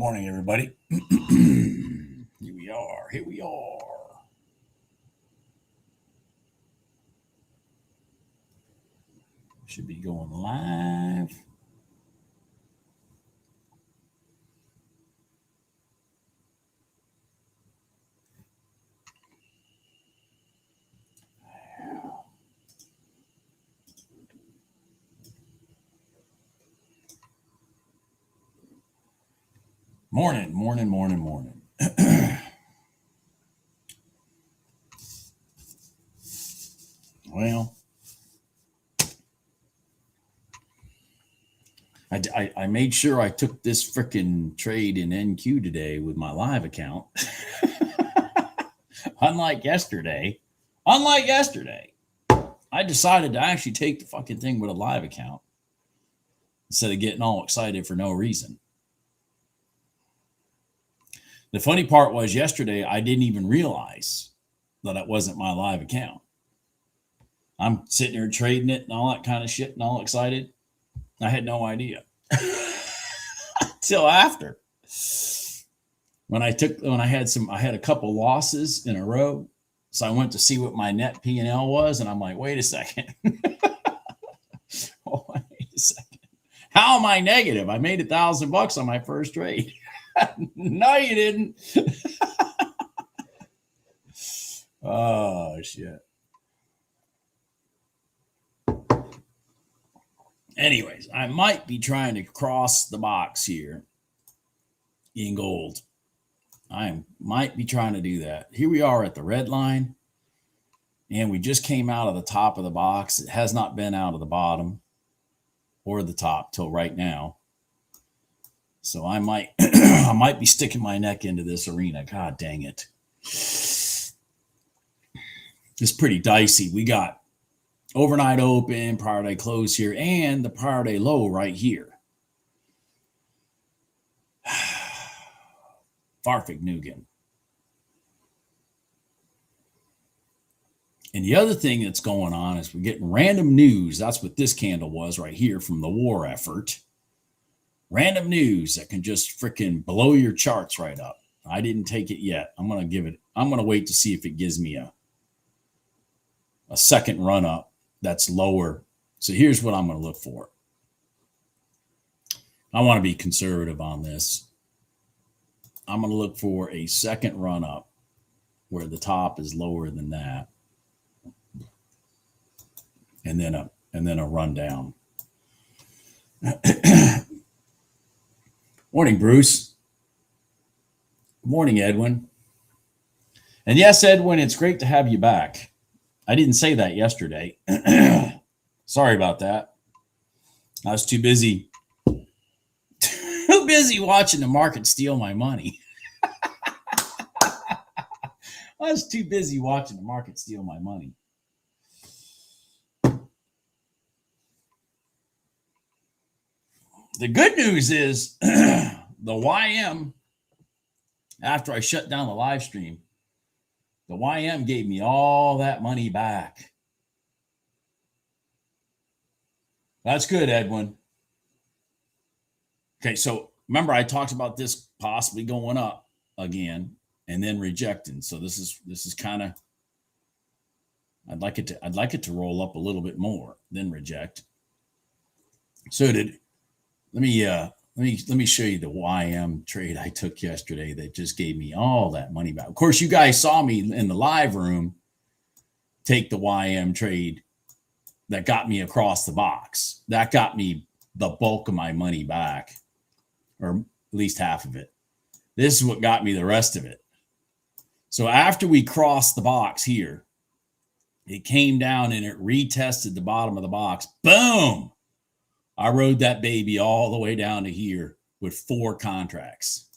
Morning, everybody. Here we are. Here we are. Should be going live. Morning, morning, morning, morning. Well, I made sure I took this freaking trade in NQ today with my live account. Unlike yesterday, I decided to actually take the fucking thing with a live account instead of getting all excited for no reason. The funny part was yesterday, I didn't even realize that it wasn't my live account. I'm sitting here trading it and all that kind of shit and all excited. I had no idea until after. When I had a couple losses in a row. So I went to see what my net P&L was. And I'm like, wait a second. How am I negative? I made $1,000 on my first trade. No, you didn't. Oh, shit. Anyways, I might be trying to cross the box here in gold. I might be trying to do that. Here we are at the red line. And we just came out of the top of the box. It has not been out of the bottom or the top till right now. So I might I might be sticking my neck into this arena. God dang it. It's pretty dicey. We got overnight open, PriorDay close here, and the PriorDay low right here. Farfignugan. And the other thing that's going on is we're getting random news. That's what this candle was right here from the war effort. Random news that can just freaking blow your charts right up. I didn't take it yet. I'm going to wait to see if it gives me a second run up that's lower. So here's what I'm going to look for. I want to be conservative on this. I'm going to look for a second run up where the top is lower than that. And then a run down. Morning, Bruce. Good morning, Edwin. And yes, Edwin, it's great to have you back. I didn't say that yesterday. Sorry about that. I was too busy watching the market steal my money. I was too busy watching the market steal my money. The good news is the YM, after I shut down the live stream, the YM gave me all that money back. That's good, Edwin. Okay, so remember I talked about this possibly going up again and then rejecting. So this is kind of, I'd like it to roll up a little bit more than reject. So let me show you the YM trade I took yesterday that just gave me all that money back. Of course, you guys saw me in the live room take the YM trade that got me across the box. That got me the bulk of my money back, or at least half of it. This is what got me the rest of it. So after we crossed the box here, it came down and it retested the bottom of the box. Boom! I rode that baby all the way down to here with 4 contracts.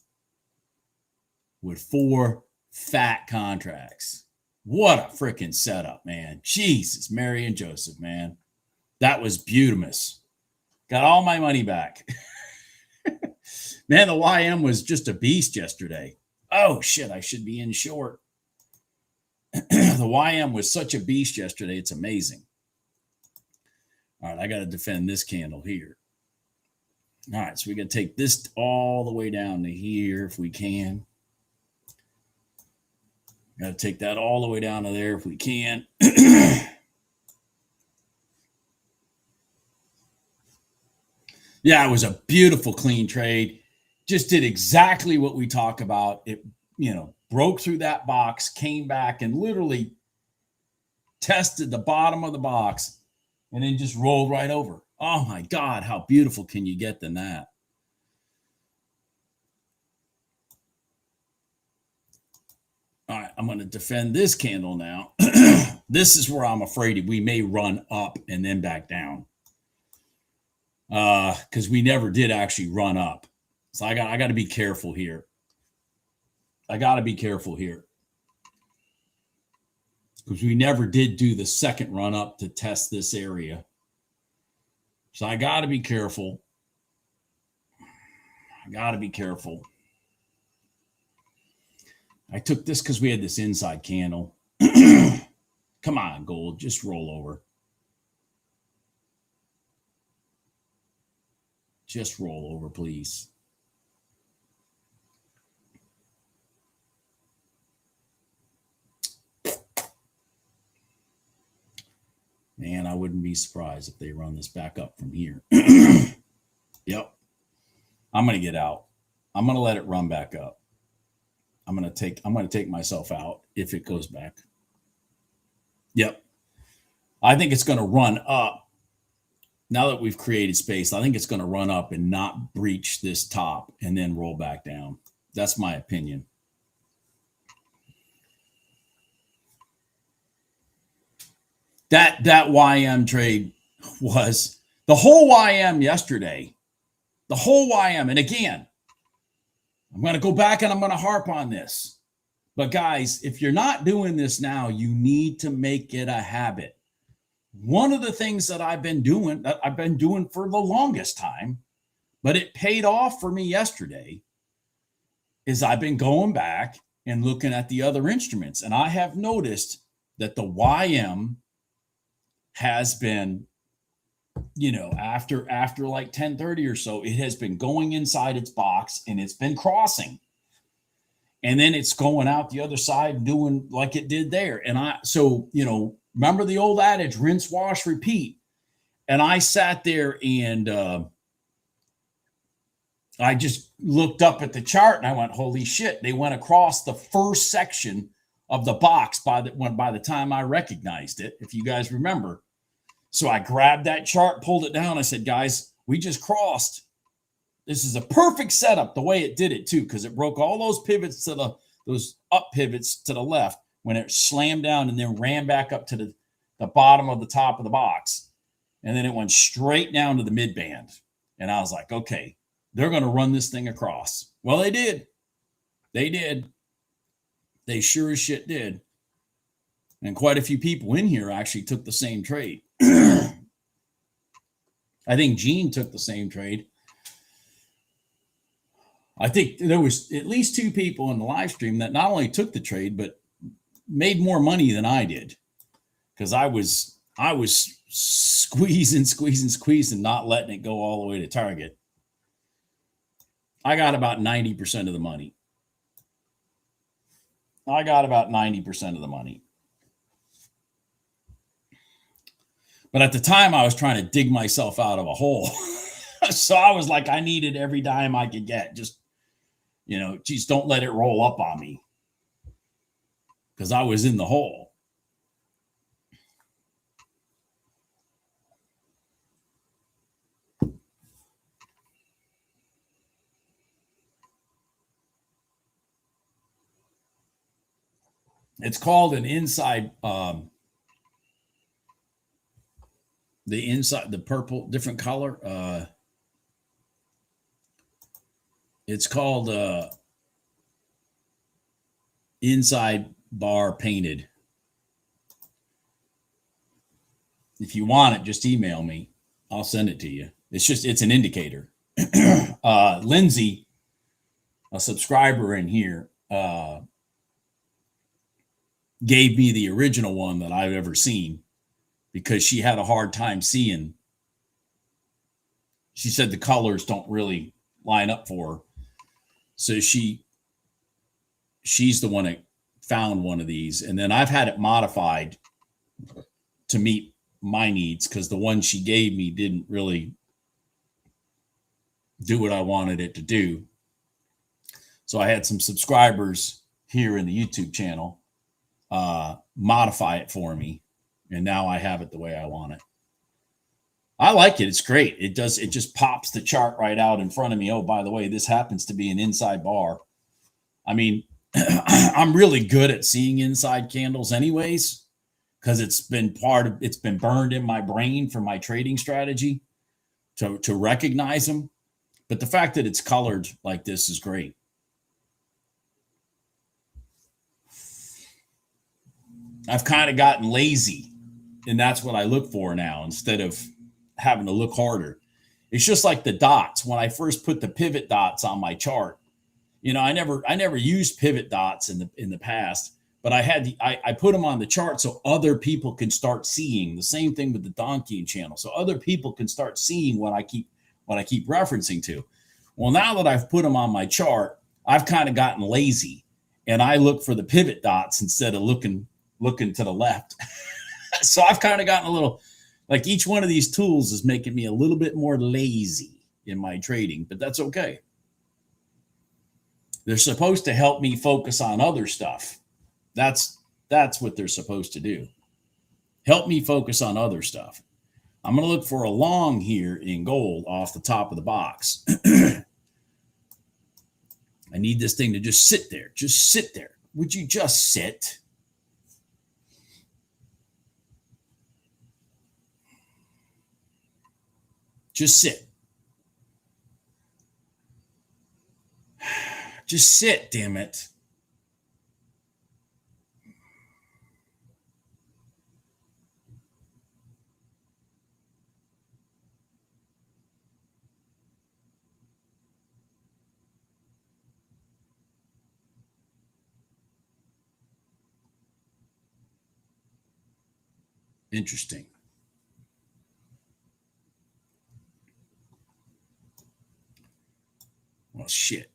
With 4 fat contracts. What a freaking setup, man. Jesus, Mary and Joseph, man. That was beautimous. Got all my money back. Man, the YM was just a beast yesterday. Oh, shit, I should be in short. The YM was such a beast yesterday. It's amazing. All right, I got to defend this candle here. All right, so we got to take this all the way down to here if we can. Got to take that all the way down to there if we can. Yeah, it was a beautiful, clean trade. Just did exactly what we talk about. It, broke through that box, came back, and literally tested the bottom of the box, and then just rolled right over. Oh my God, how beautiful can you get than that? All right, I'm going to defend this candle now. This is where I'm afraid we may run up and then back down. Because we never did actually run up. So I got to be careful here. Because we never did do the second run up to test this area. So I got to be careful. I took this because we had this inside candle. Come on, gold, just roll over. Just roll over, please. Man, I wouldn't be surprised if they run this back up from here. Yep. I'm going to get out. I'm going to let it run back up. I'm going to take myself out if it goes back. Yep. I think it's going to run up. Now that we've created space, I think it's going to run up and not breach this top and then roll back down. That's my opinion. That YM trade was the whole YM yesterday. The whole YM. And again, I'm going to go back and I'm going to harp on this. But guys, if you're not doing this now, you need to make it a habit. One of the things that I've been doing for the longest time, but it paid off for me yesterday, is I've been going back and looking at the other instruments. And I have noticed that the YM has been, after like 10:30 or so, it has been going inside its box and it's been crossing. And then it's going out the other side doing like it did there. And remember the old adage, rinse, wash, repeat. And I sat there and I just looked up at the chart and I went, holy shit, they went across the first section of the box by the time I recognized it, if you guys remember. So I grabbed that chart, pulled it down. I said, guys, we just crossed. This is a perfect setup the way it did it too, because it broke all those pivots those up pivots to the left when it slammed down and then ran back up to the bottom of the top of the box. And then it went straight down to the mid band. And I was like, okay, they're going to run this thing across. Well, they did. They sure as shit did. And quite a few people in here actually took the same trade. I think Gene took the same trade. I think there was at least 2 people in the live stream that not only took the trade, but made more money than I did. Because I was squeezing, not letting it go all the way to target. I got about 90% of the money. But at the time, I was trying to dig myself out of a hole. So I was like, I needed every dime I could get. Just, geez, don't let it roll up on me. Because I was in the hole. It's called an inside, the purple, different color. It's called inside bar painted. If you want it, just email me. I'll send it to you. It's an indicator. Lindsay, a subscriber in here, gave me the original one that I've ever seen because she had a hard time seeing she said the colors don't really line up for her. So she's the one that found one of these. And then I've had it modified to meet my needs because the one she gave me didn't really do what I wanted it to do. So I had some subscribers here in the YouTube channel modify it for me. And now I have it the way I want it. I like it. It's great. It just pops the chart right out in front of me. Oh, by the way, this happens to be an inside bar. I mean, I'm really good at seeing inside candles anyways, because it's been burned in my brain for my trading strategy to recognize them. But the fact that it's colored like this is great. I've kind of gotten lazy, and that's what I look for now instead of having to look harder. It's just like the dots. When I first put the pivot dots on my chart, I never used pivot dots in the past, but I put them on the chart so other people can start seeing. The same thing with the Donchian Channel, so other people can start seeing what I keep referencing to. Well, now that I've put them on my chart, I've kind of gotten lazy, and I look for the pivot dots instead of looking to the left. So I've kind of gotten a little, like, each one of these tools is making me a little bit more lazy in my trading, but that's okay. They're supposed to help me focus on other stuff. That's what they're supposed to do. Help me focus on other stuff. I'm going to look for a long here in gold off the top of the box. I need this thing to just sit there. Just sit there. Would you just sit? Just sit. Just sit, damn it. Interesting. Well, shit.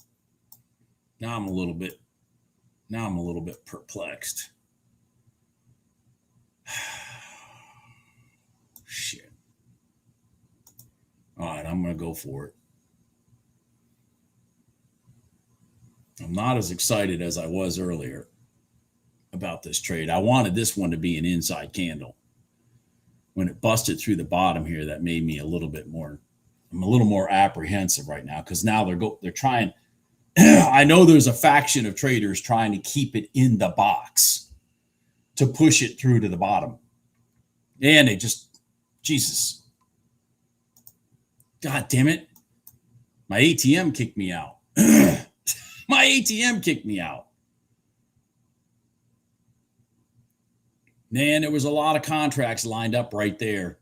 Now I'm a little bit perplexed. Shit. All right, I'm going to go for it. I'm not as excited as I was earlier about this trade. I wanted this one to be an inside candle. When it busted through the bottom here, that made me a little bit more, I'm a little more apprehensive right now, because now they're trying, I know there's a faction of traders trying to keep it in the box to push it through to the bottom. And they just, Jesus. God damn it. My ATM kicked me out. My ATM kicked me out. Man, there was a lot of contracts lined up right there.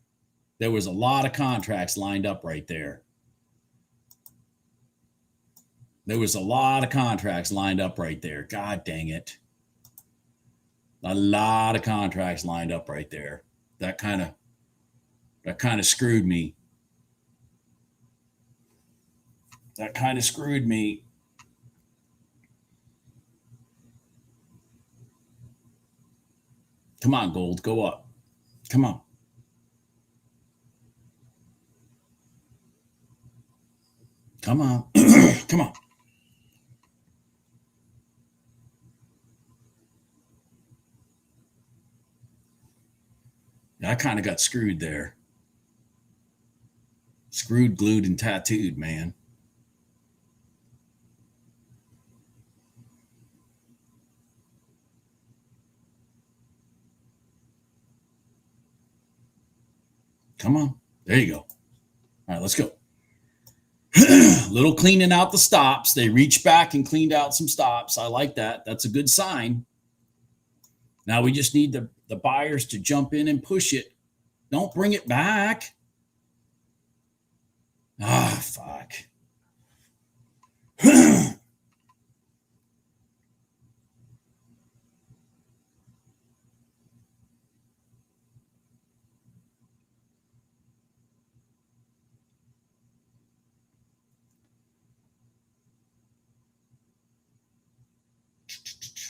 There was a lot of contracts lined up right there. There was a lot of contracts lined up right there. God dang it. A lot of contracts lined up right there. That kind of screwed me. That kind of screwed me. Come on, gold, go up. Come on. Come on. Come on. I kind of got screwed there. Screwed, glued, and tattooed, man. Come on. There you go. All right, let's go. Little cleaning out the stops. They reached back and cleaned out some stops. I like that. That's a good sign. Now we just need the buyers to jump in and push it. Don't bring it back. Ah, fuck.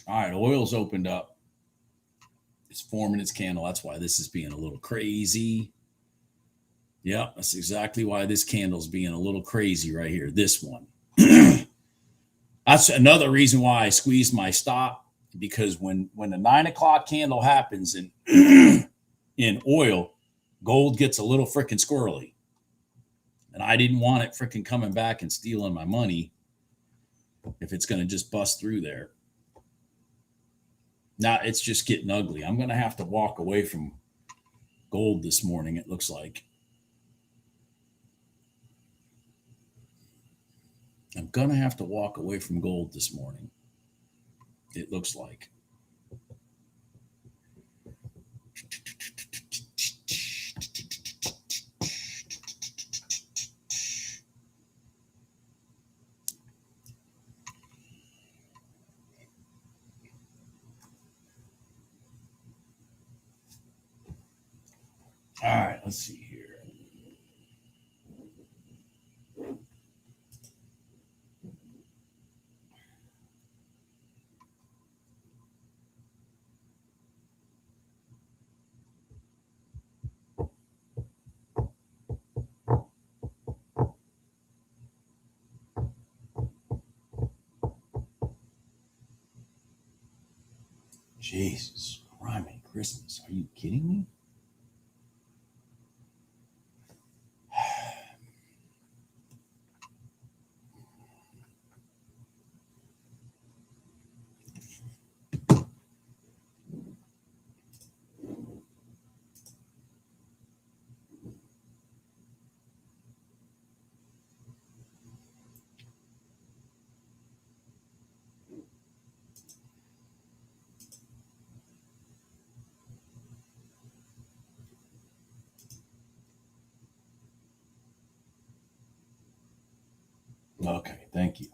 All right, oil's opened up. It's forming its candle. That's why this is being a little crazy. Yeah, that's exactly why this candle's being a little crazy right here. This one. That's another reason why I squeezed my stop, because when the 9 o'clock candle happens in in oil, gold gets a little freaking squirrely. And I didn't want it freaking coming back and stealing my money if it's going to just bust through there. Now it's just getting ugly. I'm going to have to walk away from gold this morning, it looks like. I'm going to have to walk away from gold this morning, it looks like. All right, let's see here. Jesus, criminy Christmas. Are you kidding me? Okay, thank you.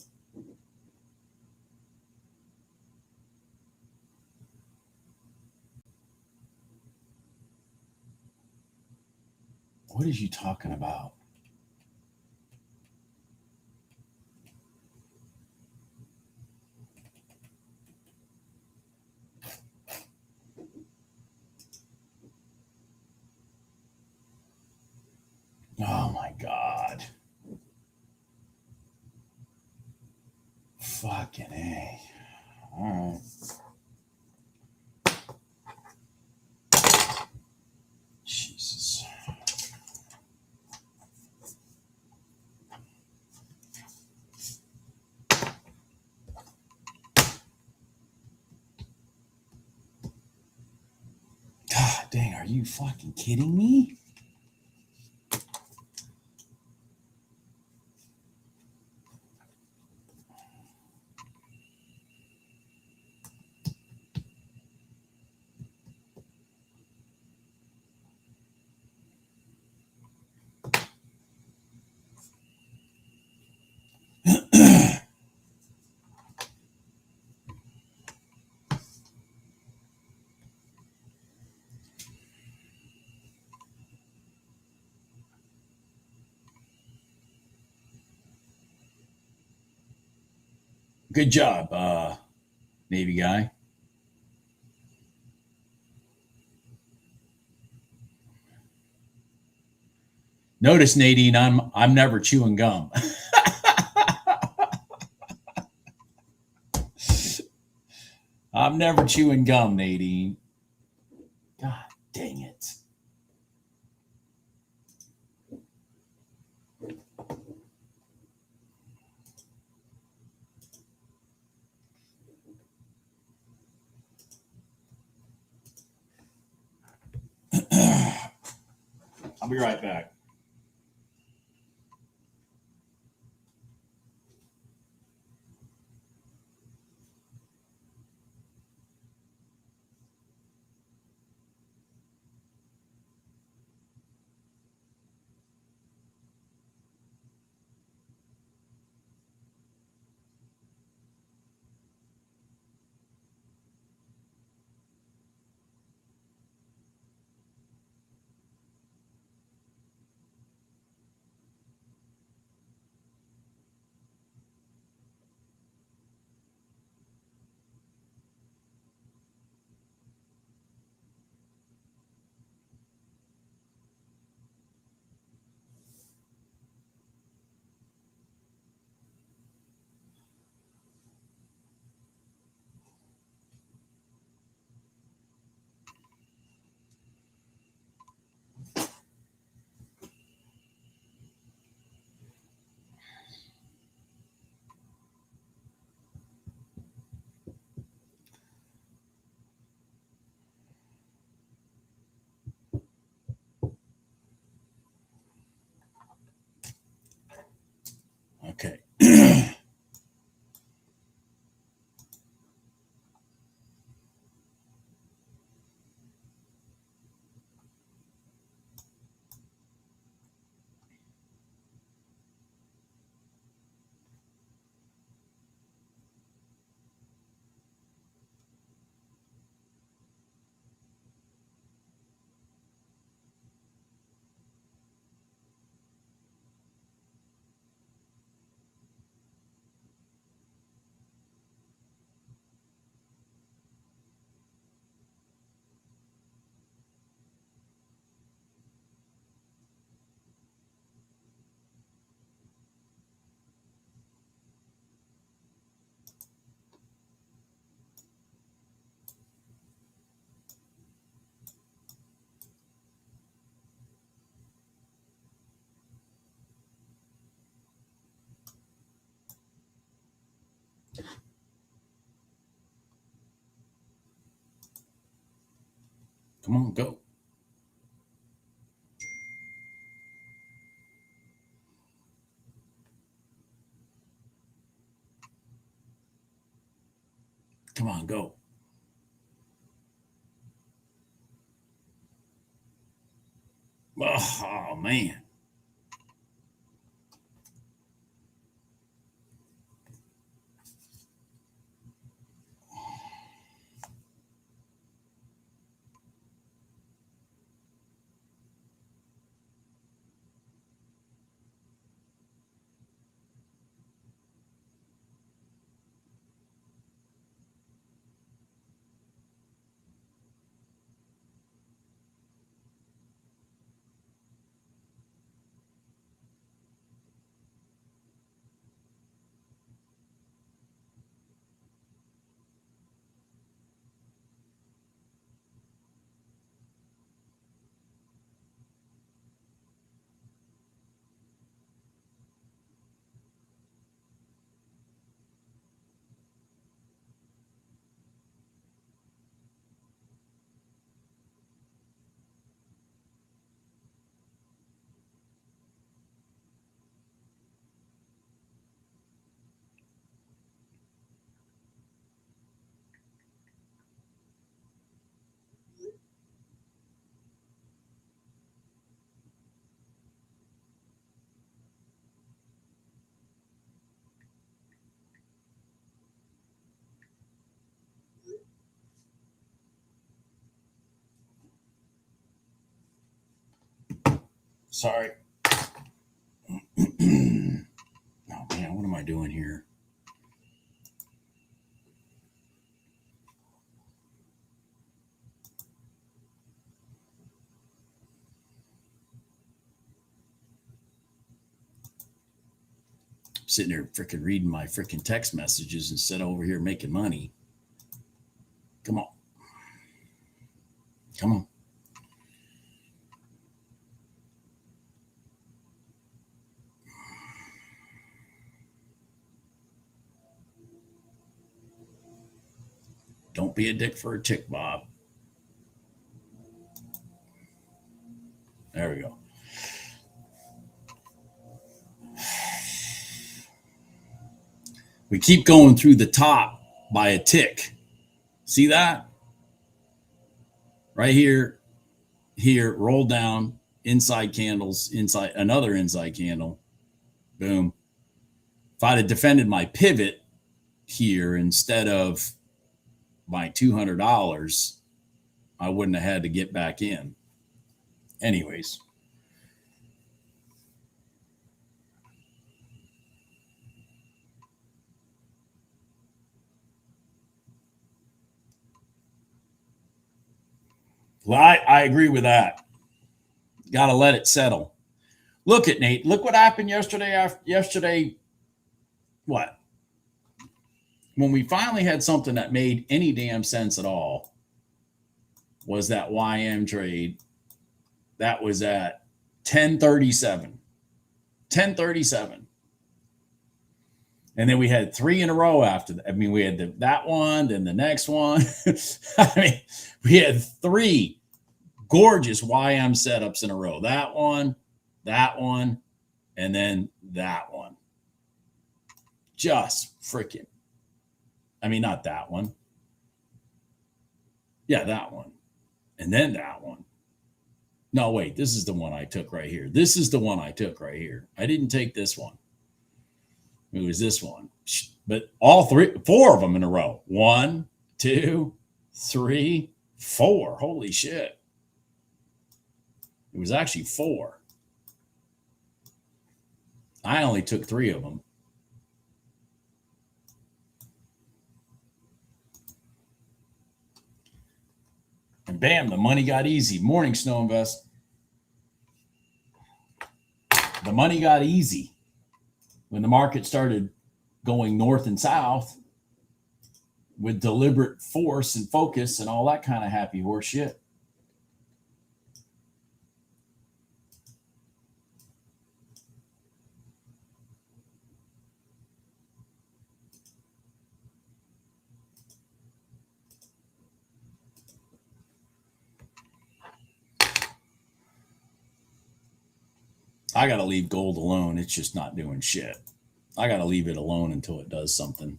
What is you talking about? Oh my God. Fucking A. All right. Jesus. God dang, are you fucking kidding me? Good job, Navy guy. Notice, Nadine, I'm never chewing gum. I'm never chewing gum, Nadine. God dang it. I'll be right back. Come on, go. Come on, go. Oh man. Sorry. Oh man, what am I doing here? I'm sitting there freaking reading my freaking text messages instead of over here making money. Come on. Come on. Don't be a dick for a tick, Bob. There we go. We keep going through the top by a tick. See that? Right here, roll down, inside candles, inside another inside candle. Boom. If I'd have defended my pivot here instead of my $200, I wouldn't have had to get back in. Anyways. Well, I agree with that. Got to let it settle. Look at Nate. Look what happened yesterday. What? When we finally had something that made any damn sense at all, was that YM trade. That was at 1037. 1037. And then we had three in a row after that. I mean, we had that one, then the next one. I mean, we had three gorgeous YM setups in a row. That one, and then that one. Just freaking. I mean, not that one. Yeah, that one. And then that one. No, wait, this is the one I took right here. This is the one I took right here. I didn't take this one. It was this one. But all four of them in a row. 1, 2, 3, 4. Holy shit. It was actually 4. I only took 3 of them. And bam, the money got easy. Morning, Snow Invest. The money got easy when the market started going north and south with deliberate force and focus and all that kind of happy horse shit. I got to leave gold alone. It's just not doing shit. I got to leave it alone until it does something.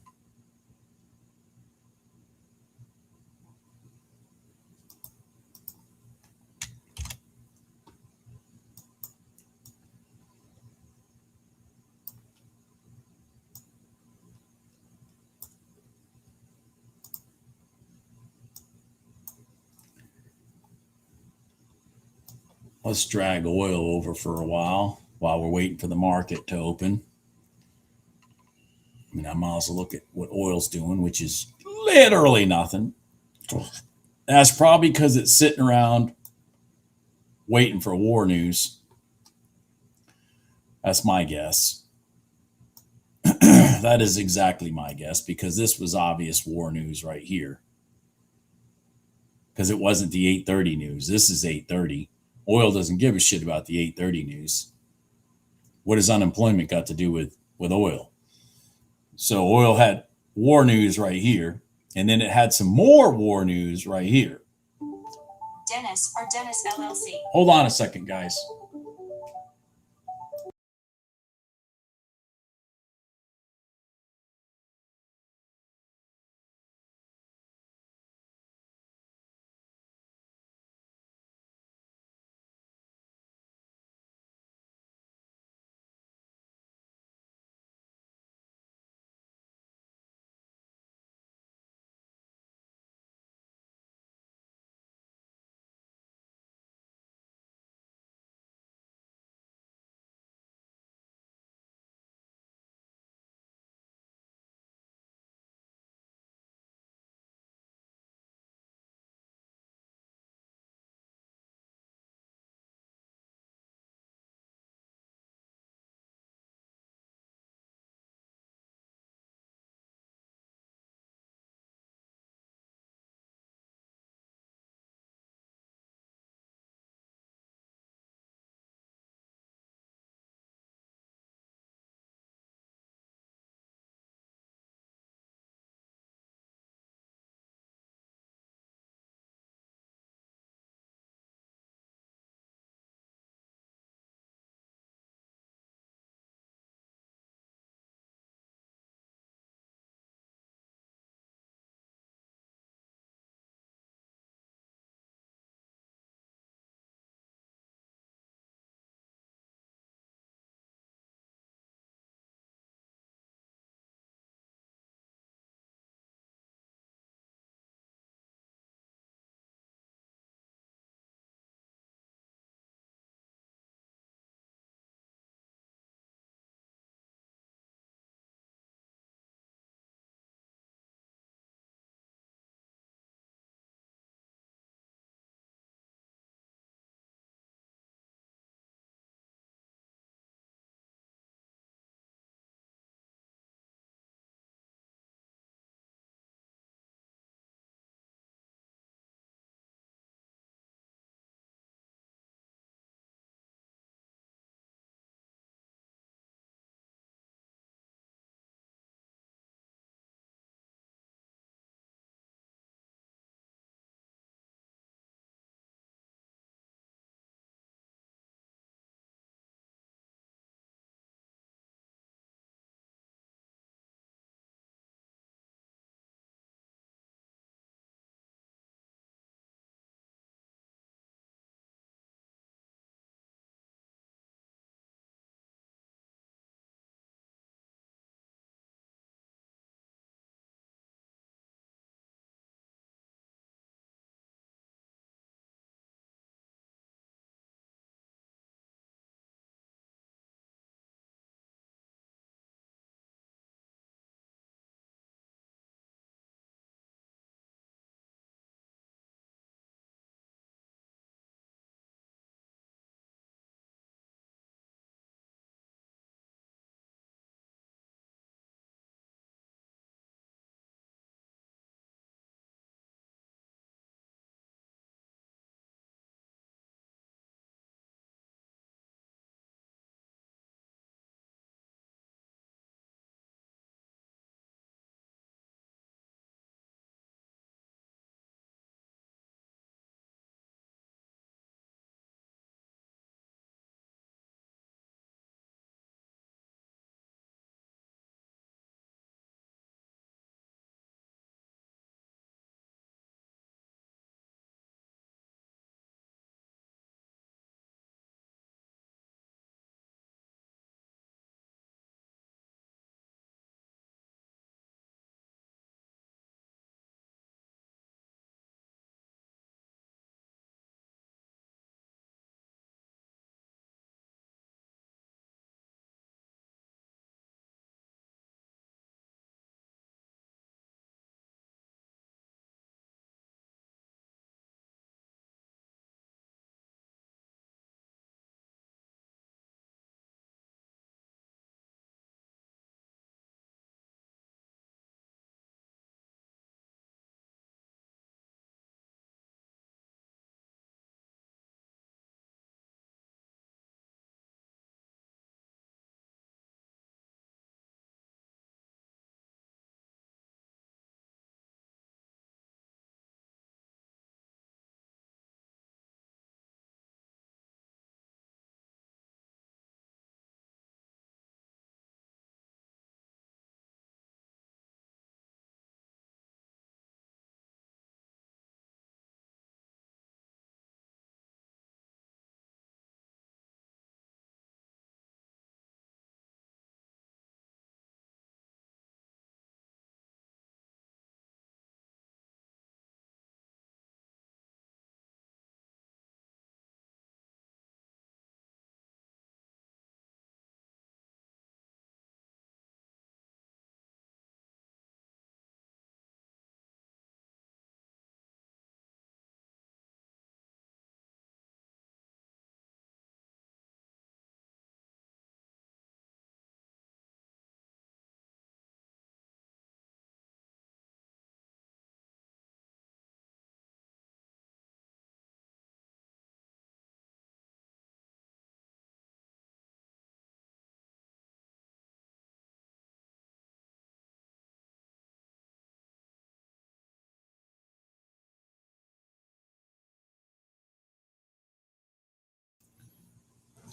Let's drag oil over for a while we're waiting for the market to open. I mean, I might as well look at what oil's doing, which is literally nothing. That's probably because it's sitting around waiting for war news. That's my guess. That is exactly my guess, because this was obvious war news right here. Because it wasn't the 8:30 news. This is 8:30. Oil doesn't give a shit about the 8:30 news. What has unemployment got to do with oil? So oil had war news right here, and then it had some more war news right here. Dennis LLC. Hold on a second, guys.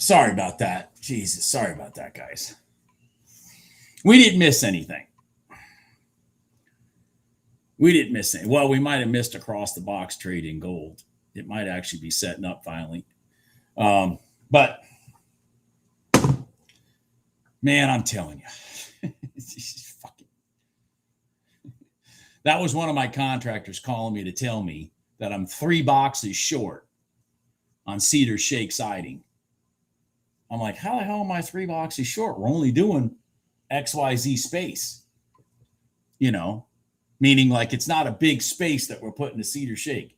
Sorry about that. Jesus, sorry about that, guys. We didn't miss anything. We didn't miss anything. Well, we might have missed across the box trade in gold. It might actually be setting up finally. But man, I'm telling you, that was one of my contractors calling me to tell me that I'm 3 boxes short on cedar shake siding. I'm like, how the hell am I 3 boxes short? We're only doing XYZ space, meaning like it's not a big space that we're putting the cedar shake.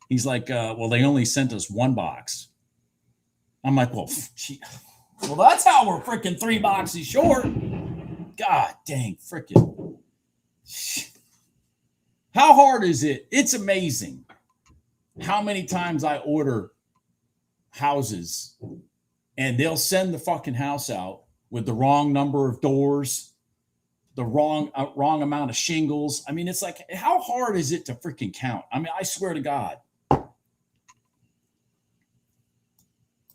He's like, well, they only sent us 1 box. I'm like, well, that's how we're freaking 3 boxes short. God dang, freaking. How hard is it? It's amazing how many times I order houses and they'll send the fucking house out with the wrong number of doors, the wrong amount of shingles. I mean, it's like, how hard is it to freaking count? I mean, I swear to God,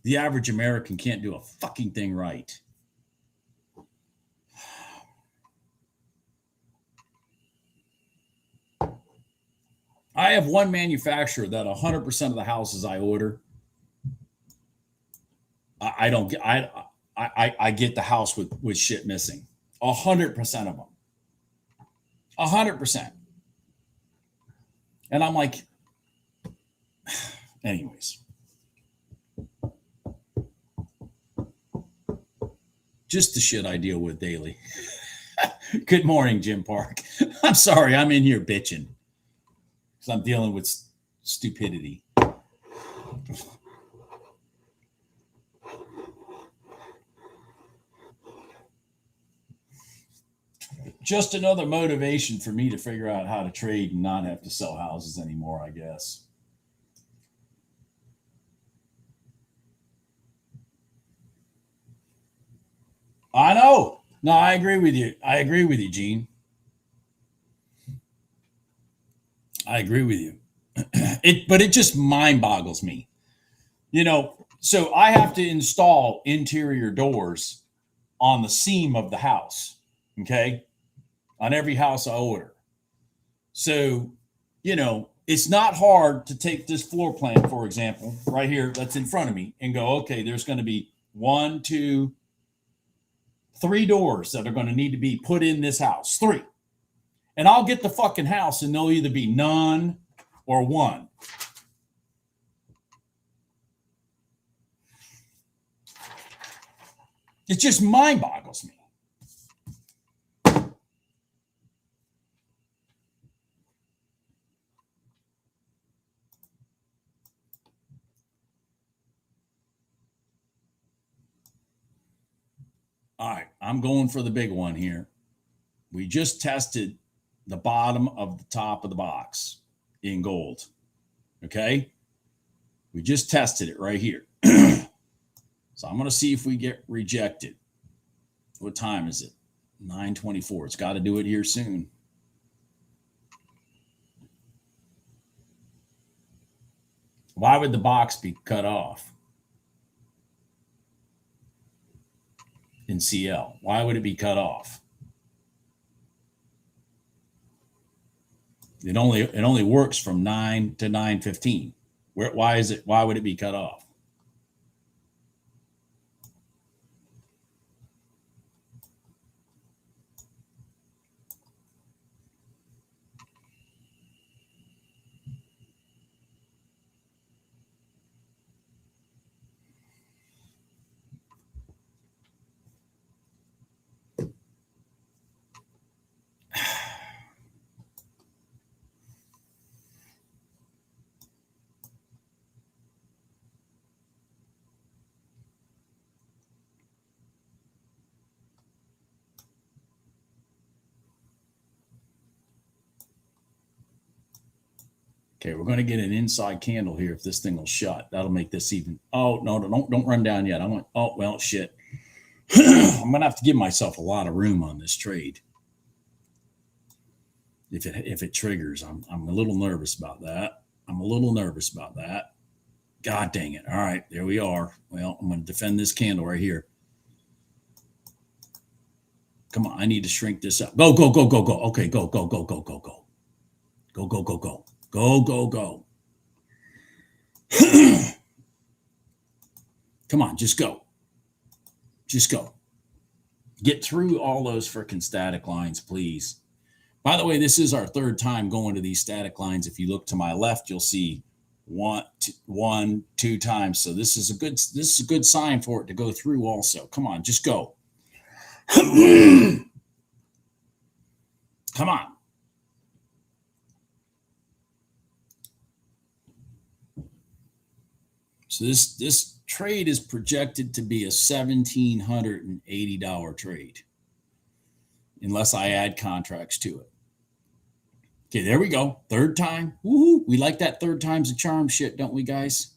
the average American can't do a fucking thing right. I have one manufacturer that 100% of the houses I order, I don't get. I get the house with shit missing. 100% of them. 100%. And I'm like, anyways. Just the shit I deal with daily. Good morning, Jim Park. I'm sorry, I'm in here bitching because I'm dealing with stupidity. Just another motivation for me to figure out how to trade and not have to sell houses anymore, I guess. I know. No, I agree with you. I agree with you, Gene. I agree with you. But it just mind boggles me. So I have to install interior doors on the seam of the house, okay? On every house I order. So, it's not hard to take this floor plan, for example, right here, that's in front of me, and go, okay, there's going to be 1, 2, 3 doors that are going to need to be put in this house. 3. And I'll get the fucking house and there'll either be none or 1. It just mind boggles me. All right, I'm going for the big one here. We just tested the bottom of the top of the box in gold. Okay? We just tested it right here. So I'm going to see if we get rejected. What time is it? 9:24. It's got to do it here soon. Why would the box be cut off in CL? Why would it be cut off? It only works from 9 to 9:15. Why would it be cut off? Okay, we're going to get an inside candle here if this thing will shut. That'll make this even. Oh, no, don't run down yet. Oh, well, shit. I'm going to have to give myself a lot of room on this trade. If it triggers, I'm a little nervous about that. God dang it. All right, there we are. Well, I'm going to defend this candle right here. Come on, I need to shrink this up. Go, go, go, go, go. Okay, go, go, go, go, go, go. Go, go, go, go. Go, go, go. Come on, just go. Just go. Get through all those freaking static lines, please. By the way, this is our third time going to these static lines. If you look to my left, you'll see one, two times. So this is a good sign for it to go through also. Come on, just go. Come on. So this trade is projected to be a $1,780 trade, unless I add contracts to it. Okay, there we go. Third time. Woohoo! We like that third time's a charm shit, don't we, guys?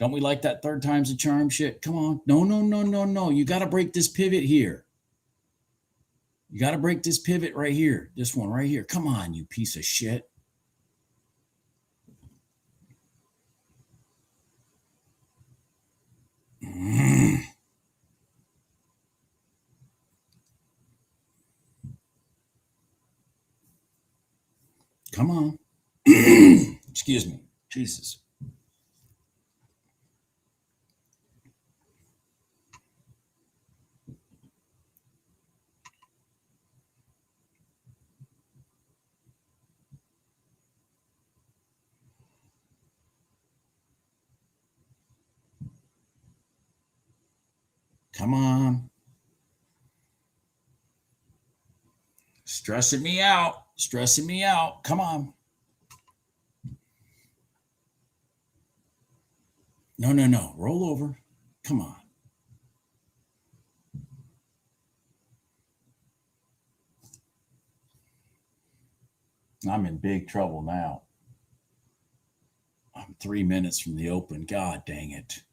Don't we like that third time's a charm shit? Come on. No, no, no, no, no. You got to break this pivot here. You got to break this pivot right here. This one right here. Come on, you piece of shit. Come on. Excuse me. Jesus. Come on. Stressing me out. Stressing me out. Come on. No, no, no. Roll over. Come on. I'm in big trouble now. I'm 3 minutes from the open. God dang it.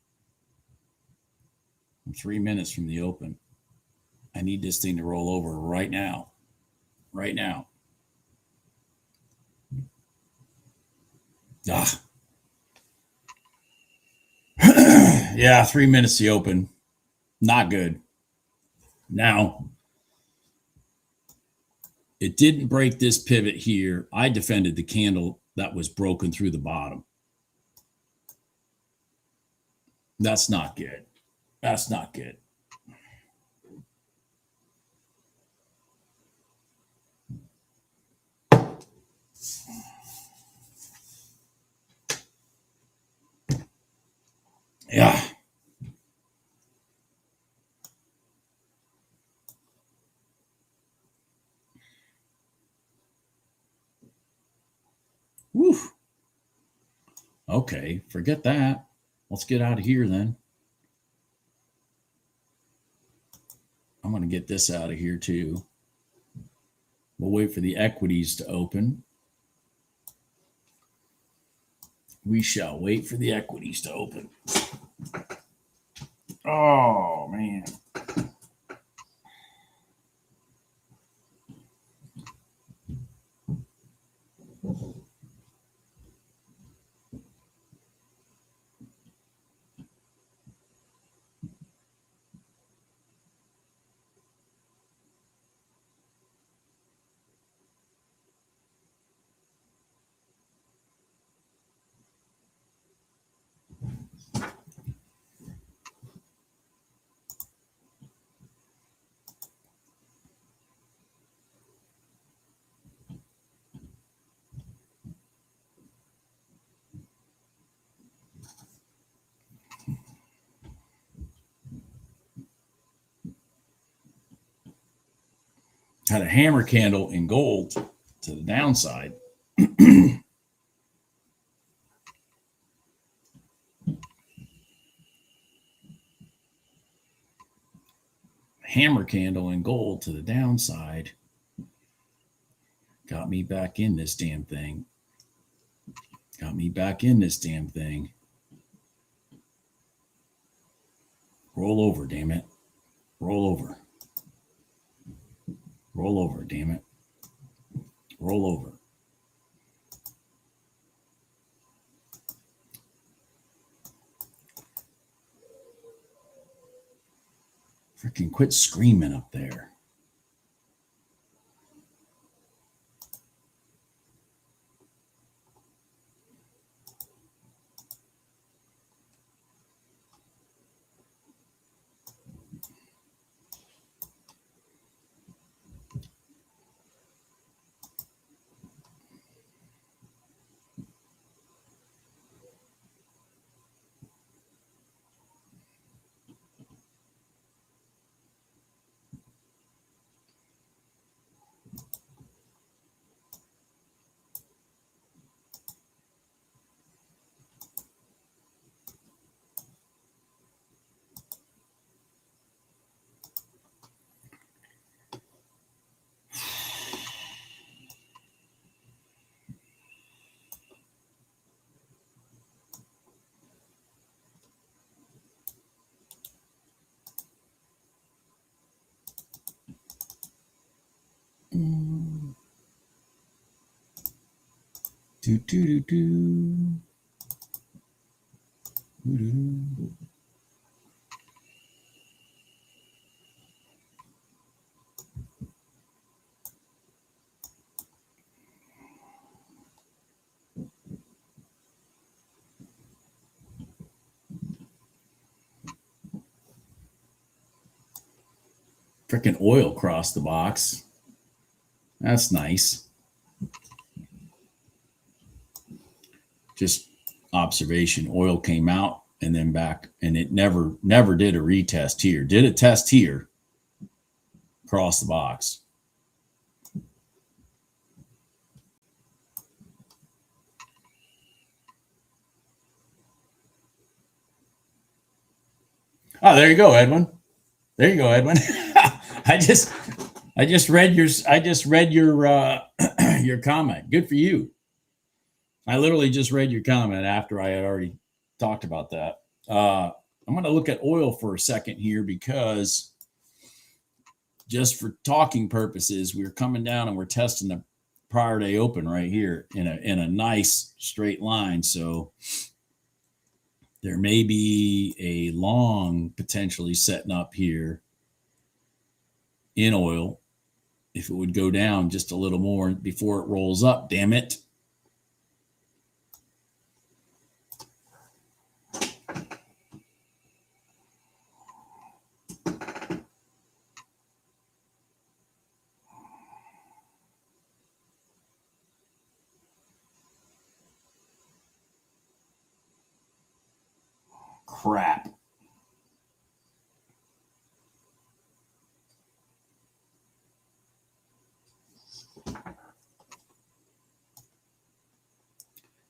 I'm 3 minutes from the open. I need this thing to roll over right now. Right now. Ah. Yeah, 3 minutes to open. Not good. Now, it didn't break this pivot here. I defended the candle that was broken through the bottom. That's not good. That's not good. Yeah. Woo. Okay, forget that. Let's get out of here then. I'm going to get this out of here too. We'll wait for the equities to open. We shall wait for the equities to open. Oh, man. Had a hammer candle in gold to the downside. Hammer candle in gold to the downside. Got me back in this damn thing. Got me back in this damn thing. Roll over, damn it. Roll over. Roll over, damn it. Roll over. Freaking quit screaming up there. Do, do, do, do. Freaking oil crossed the box. That's nice. Just observation. Oil came out and then back, and it never did a retest here. Did a test here, cross the box. Oh, there you go, Edwin. There you go, Edwin. I just read your your comment. Good for you. I literally just read your comment after I had already talked about that. I'm going to look at oil for a second here because just for talking purposes, we're coming down and we're testing the prior day open right here in a nice straight line. So there may be a long potentially setting up here in oil if it would go down just a little more before it rolls up. Damn it. Crap.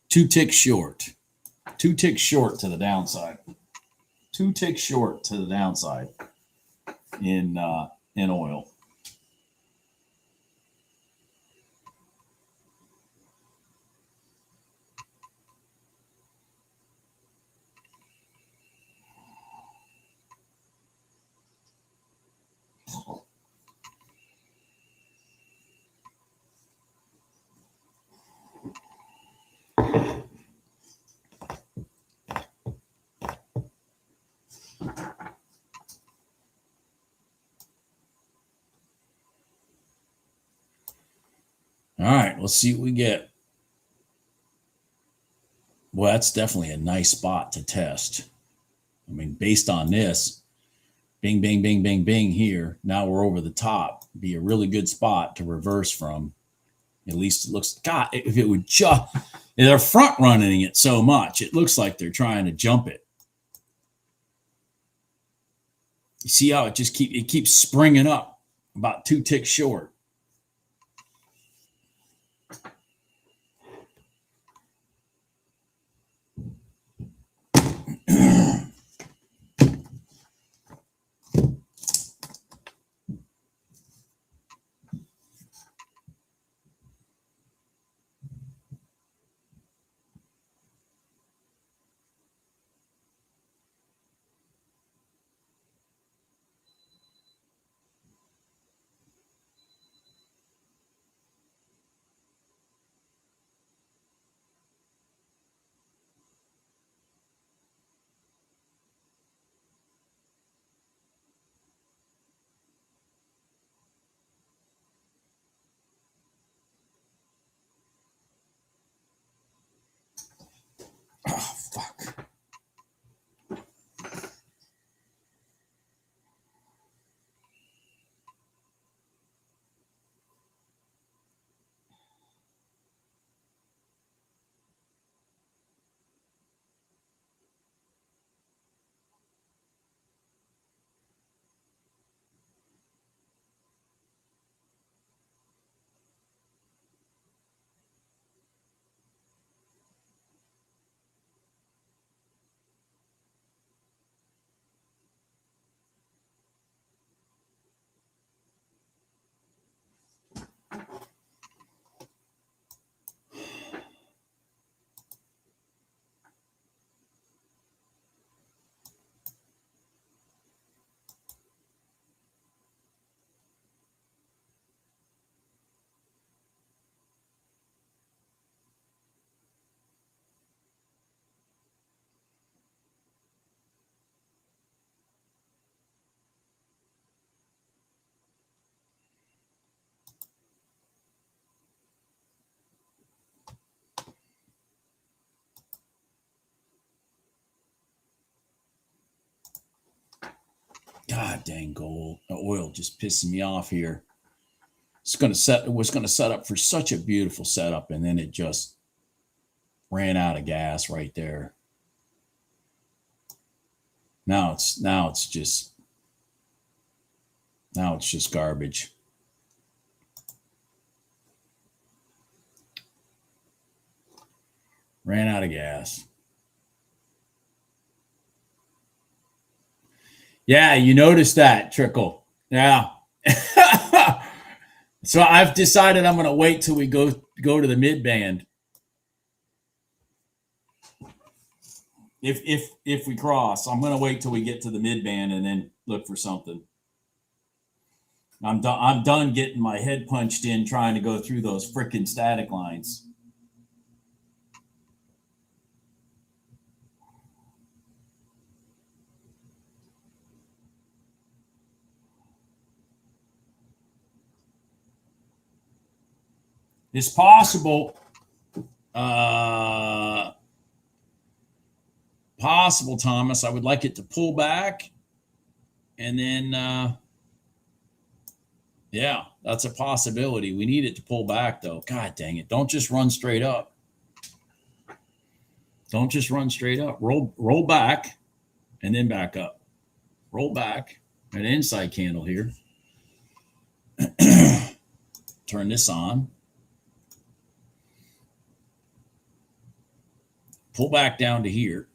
Two ticks short. Two ticks short to the downside. Two ticks short to the downside in oil. All right, let's see what we get. Well, that's definitely a nice spot to test. I mean, based on this, bing, bing, bing, bing, bing here. Now we're over the top. Be a really good spot to reverse from. At least it looks, God, if it would just, they're front running it so much. It looks like they're trying to jump it. You see how it just keeps springing up about two ticks short. Oh, fuck. God dang gold. Oil just pissing me off here. It was gonna set up for such a beautiful setup, and then it just ran out of gas right there. Now it's just garbage. Ran out of gas. Yeah, you noticed that, Trickle. Yeah. So I've decided I'm going to wait till we go to the mid band. If we cross, I'm going to wait till we get to the mid band and then look for something. I'm done getting my head punched in trying to go through those frickin' static lines. It's possible, Thomas. I would like it to pull back, and then, yeah, that's a possibility. We need it to pull back, though. God dang it! Don't just run straight up. Don't just run straight up. Roll back, and then back up. Roll back. An inside candle here. Turn this on. Pull back down to here.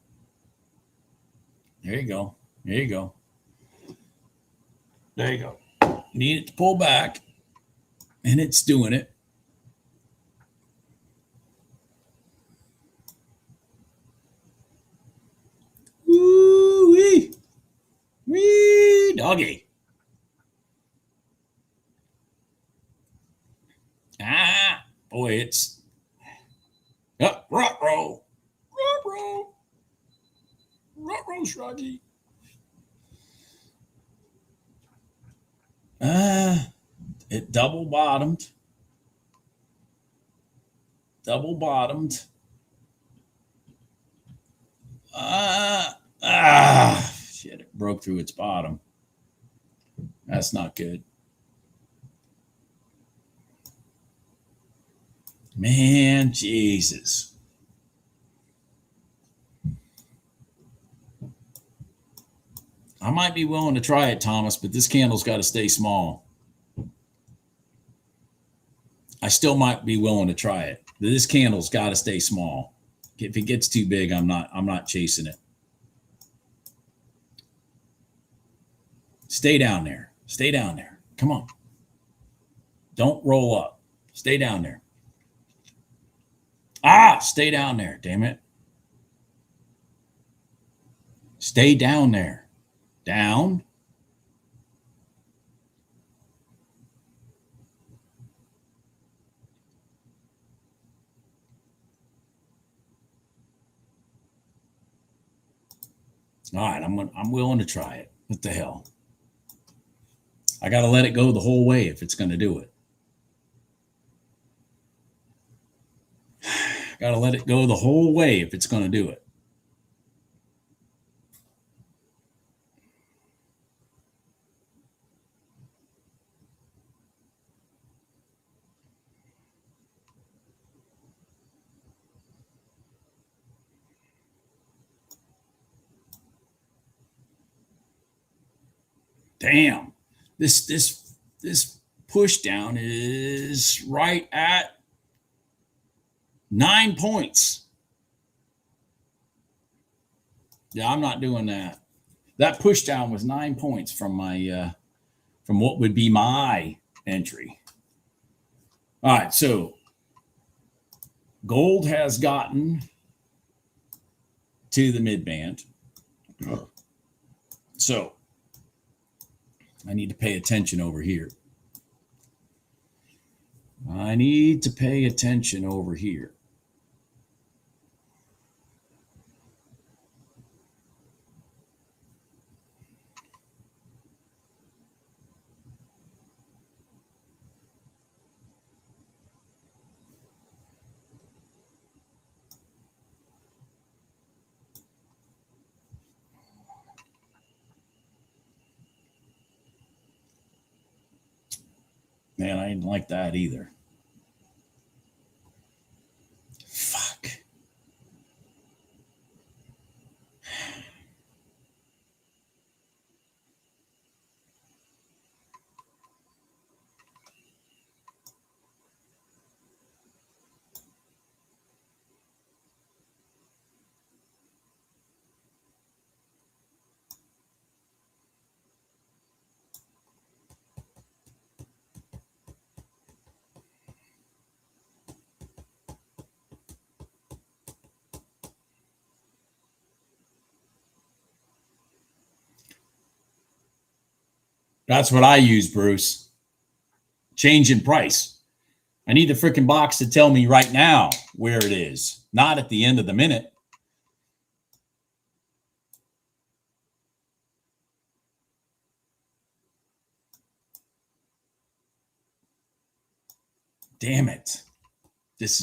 There you go. There you go. There you go. Need it to pull back, and it's doing it. Woo-wee. Wee doggy. Ah, boy, it's ruh-roh. Ruh-roh. Ruh-roh, Shruggy. It double bottomed. Double bottomed. Shit, it broke through its bottom. That's not good. Man, Jesus. I might be willing to try it, Thomas, but this candle's got to stay small. I still might be willing to try it. This candle's got to stay small. If it gets too big, I'm not chasing it. Stay down there. Stay down there. Come on. Don't roll up. Stay down there. Stay down there. Damn it. Stay down there. Down. All right, I'm willing to try it. What the hell? I got to let it go the whole way if it's going to do it. Got to let it go the whole way if it's going to do it. Damn, this push down is right at 9 points. Yeah, I'm not doing that. That push down was 9 points from my from what would be my entry. All right, so gold has gotten to the mid band. So I need to pay attention over here. I need to pay attention over here. Man, I didn't like that either. Fuck. That's what I use, Bruce. Change in price. I need the freaking box to tell me right now where it is, not at the end of the minute. Damn it. This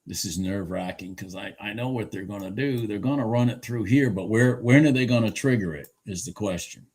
is nerve-wracking because I know what they're going to do. They're going to run it through here, but when are they going to trigger it is the question.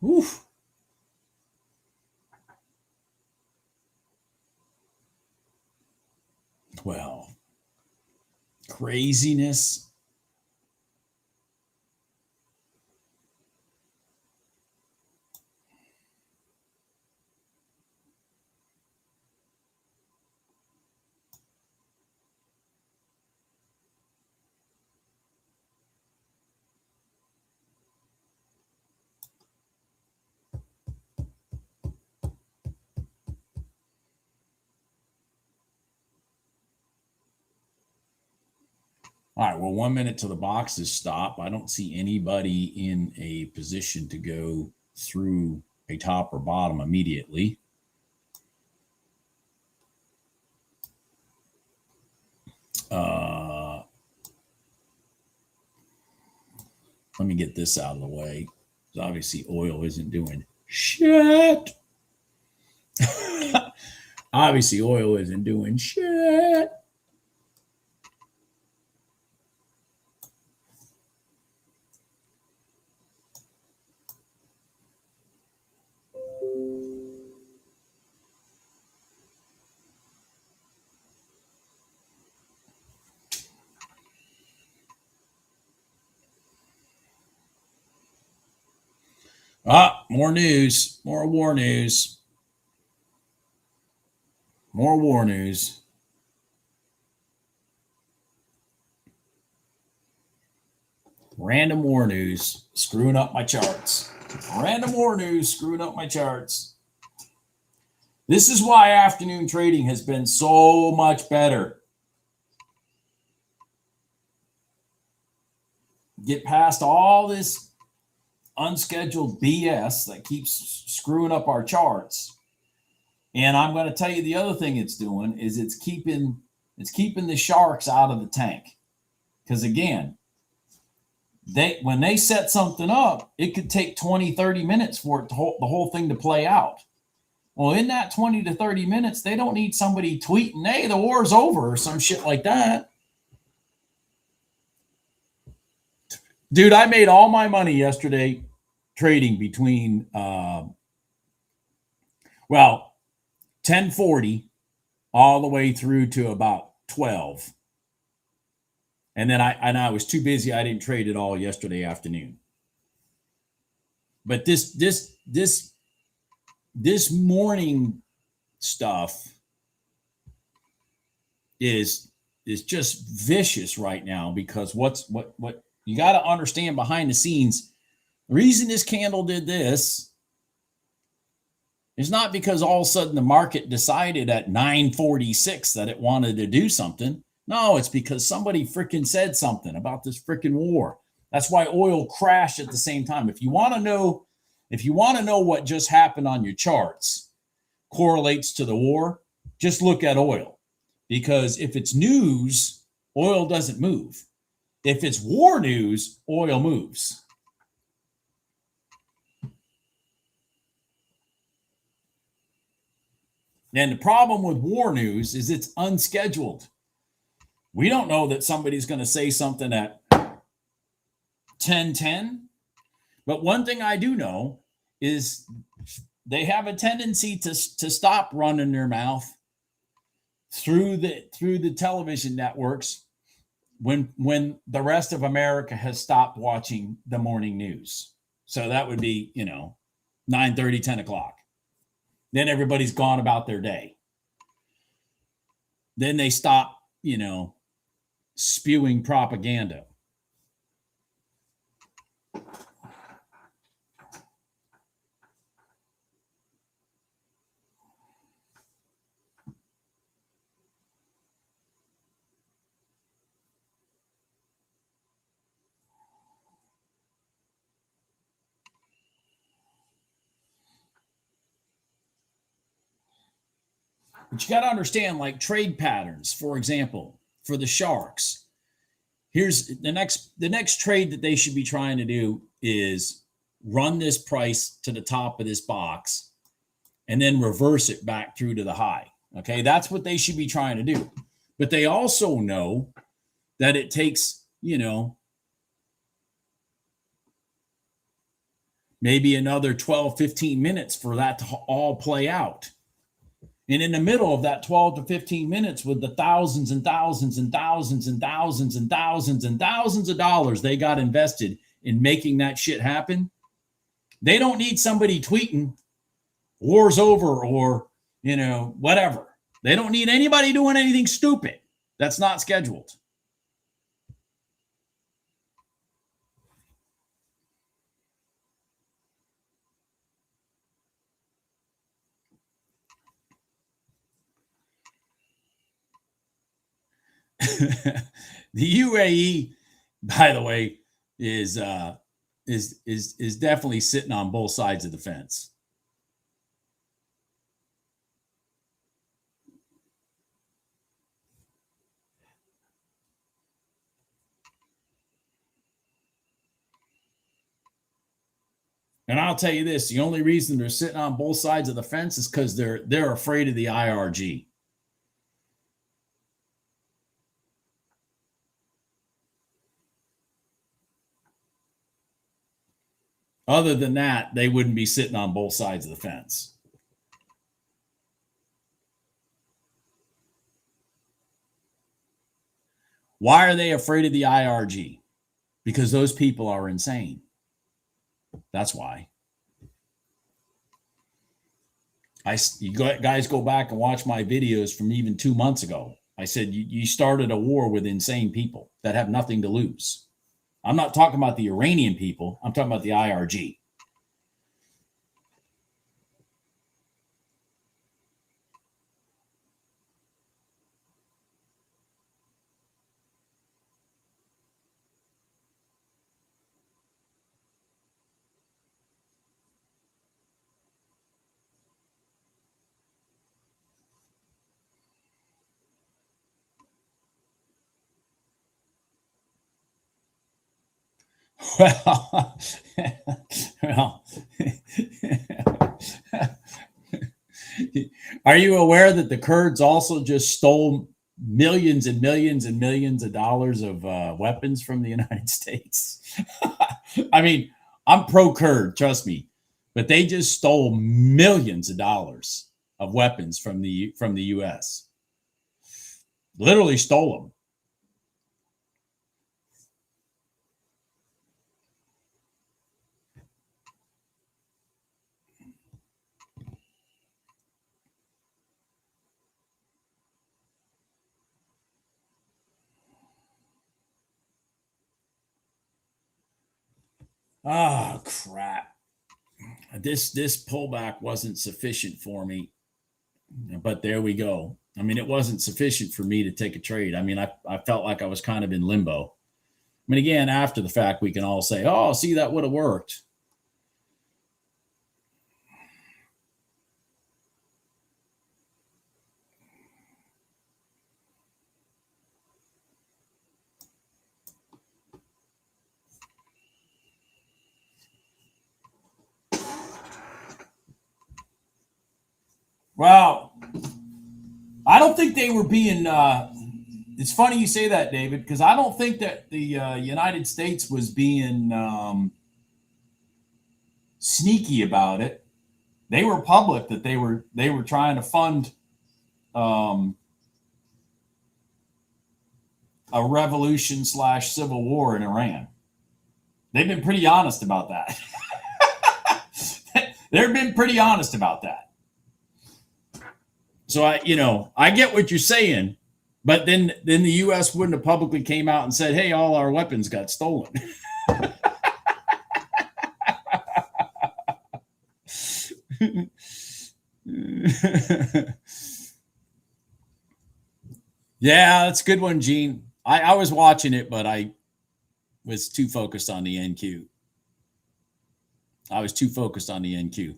Oof. Well, craziness. All right, well, 1 minute till the boxes stop. I don't see anybody in a position to go through a top or bottom immediately. Let me get this out of the way. Obviously, oil isn't doing shit. Obviously, oil isn't doing shit. More news, more war news, more war news. Random war news screwing up my charts. Random war news screwing up my charts. This is why afternoon trading has been so much better. Get past all this unscheduled BS that keeps screwing up our charts. And I'm going to tell you the other thing it's doing is it's keeping the sharks out of the tank. Because again, when they set something up, it could take 20, 30 minutes for the whole thing to play out. Well, in that 20 to 30 minutes, they don't need somebody tweeting, hey, the war's over or some shit like that. Dude, I made all my money yesterday trading between 10:40 all the way through to about 12. And then I was too busy. I didn't trade at all yesterday afternoon. But this morning stuff is just vicious right now, because what you got to understand behind the scenes, the reason this candle did this is not because all of a sudden the market decided at 9:46 that it wanted to do something. No, it's because somebody freaking said something about this freaking war. That's why oil crashed at the same time. If you want to know what just happened on your charts correlates to the war, just look at oil. Because if it's news, oil doesn't move. If it's war news, oil moves. And the problem with war news is it's unscheduled. We don't know that somebody's going to say something at 10:10. But one thing I do know is they have a tendency to stop running their mouth through the television networks when the rest of America has stopped watching the morning news. So that would be, 9:30, 10 o'clock. Then everybody's gone about their day. Then they stop, spewing propaganda. But you got to understand, like trade patterns, for example, for the sharks. Here's the next trade that they should be trying to do is run this price to the top of this box and then reverse it back through to the high. Okay, that's what they should be trying to do. But they also know that it takes, maybe another 12, 15 minutes for that to all play out. And in the middle of that 12 to 15 minutes, with the thousands and thousands and thousands and thousands and thousands and thousands of dollars they got invested in making that shit happen, they don't need somebody tweeting war's over or, whatever. They don't need anybody doing anything stupid. That's not scheduled. The UAE, by the way, is definitely sitting on both sides of the fence. And I'll tell you this, the only reason they're sitting on both sides of the fence is because they're afraid of the IRG. Other than that, they wouldn't be sitting on both sides of the fence. Why are they afraid of the IRG? Because those people are insane. That's why. Guys go back and watch my videos from even 2 months ago. I said you started a war with insane people that have nothing to lose. I'm not talking about the Iranian people. I'm talking about the IRG. Well, well are you aware that the Kurds also just stole millions and millions and millions of dollars of weapons from the United States? I mean, I'm pro-Kurd, trust me, but they just stole millions of dollars of weapons from the U.S. Literally stole them. Oh crap! This pullback wasn't sufficient for me, but there we go. I mean, it wasn't sufficient for me to take a trade. I mean, I felt like I was kind of in limbo. I mean, again, after the fact, we can all say, "Oh, see, that would have worked." Well, I don't think they were being. It's funny you say that, David, because I don't think that the United States was being sneaky about it. They were public that they were trying to fund um, a revolution / civil war in Iran. They've been pretty honest about that. They've been pretty honest about that. So I get what you're saying, but then the U.S. wouldn't have publicly came out and said, "Hey, all our weapons got stolen." Yeah, that's a good one, Gene. I was watching it, but I was too focused on the NQ. I was too focused on the NQ.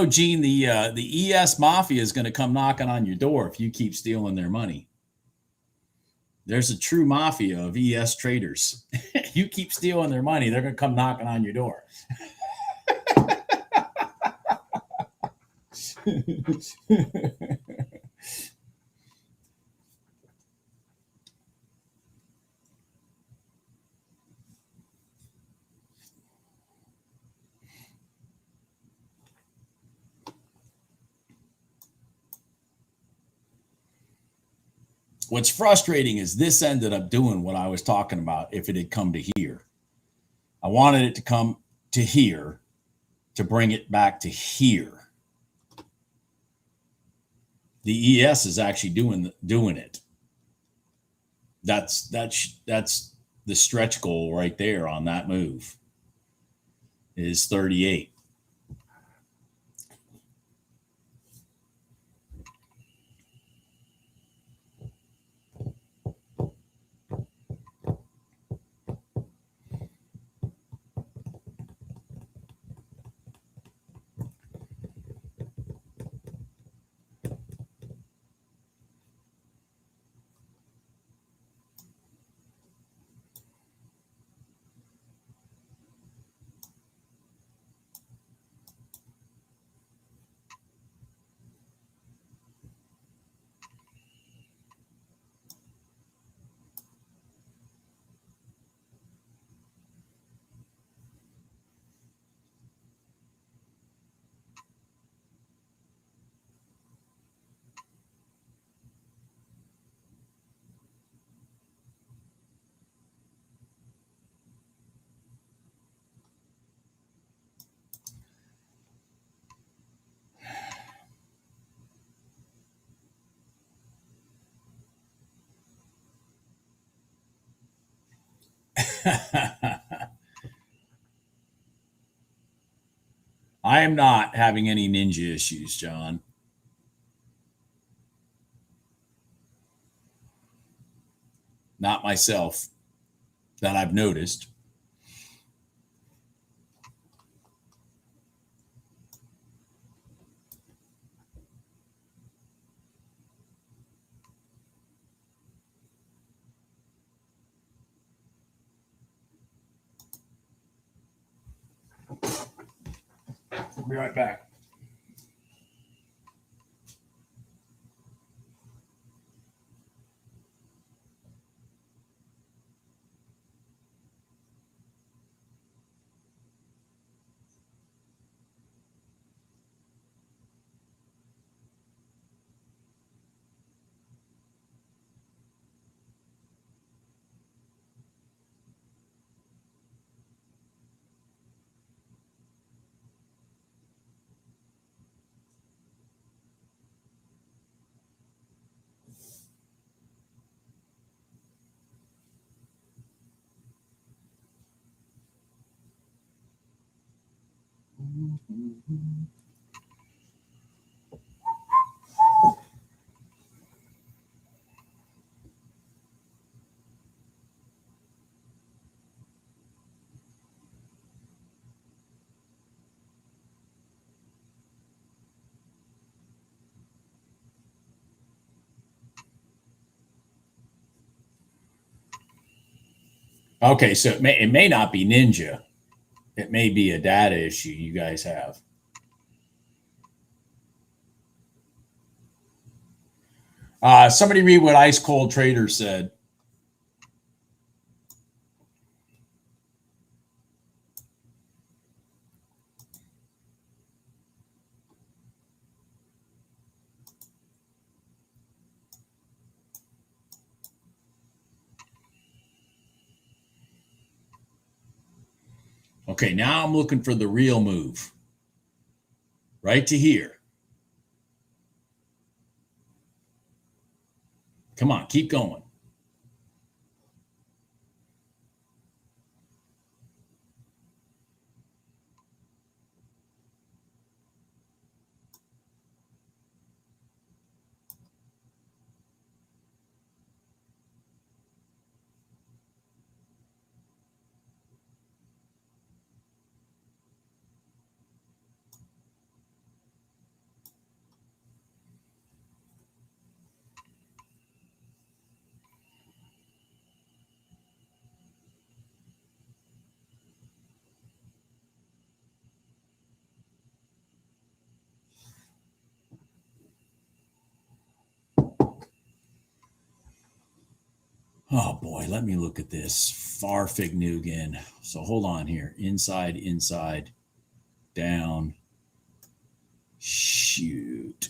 Gene, the ES mafia is going to come knocking on your door if you keep stealing their money. There's a true mafia of ES traders. You keep stealing their money, they're going to come knocking on your door. What's frustrating is this ended up doing what I was talking about if it had come to here. I wanted it to come to here to bring it back to here. The ES is actually doing it. That's the stretch goal right there on that move is 38. I am not having any ninja issues, John. Not myself that I've noticed. We'll be right back. Okay, so it may not be ninja. It may be a data issue you guys have. Somebody read what Ice Cold Trader said. Okay, now I'm looking for the real move. Right to here. Come on, keep going. Oh boy, let me look at this. Far fig new again. So hold on here. Inside, inside, down. Shoot.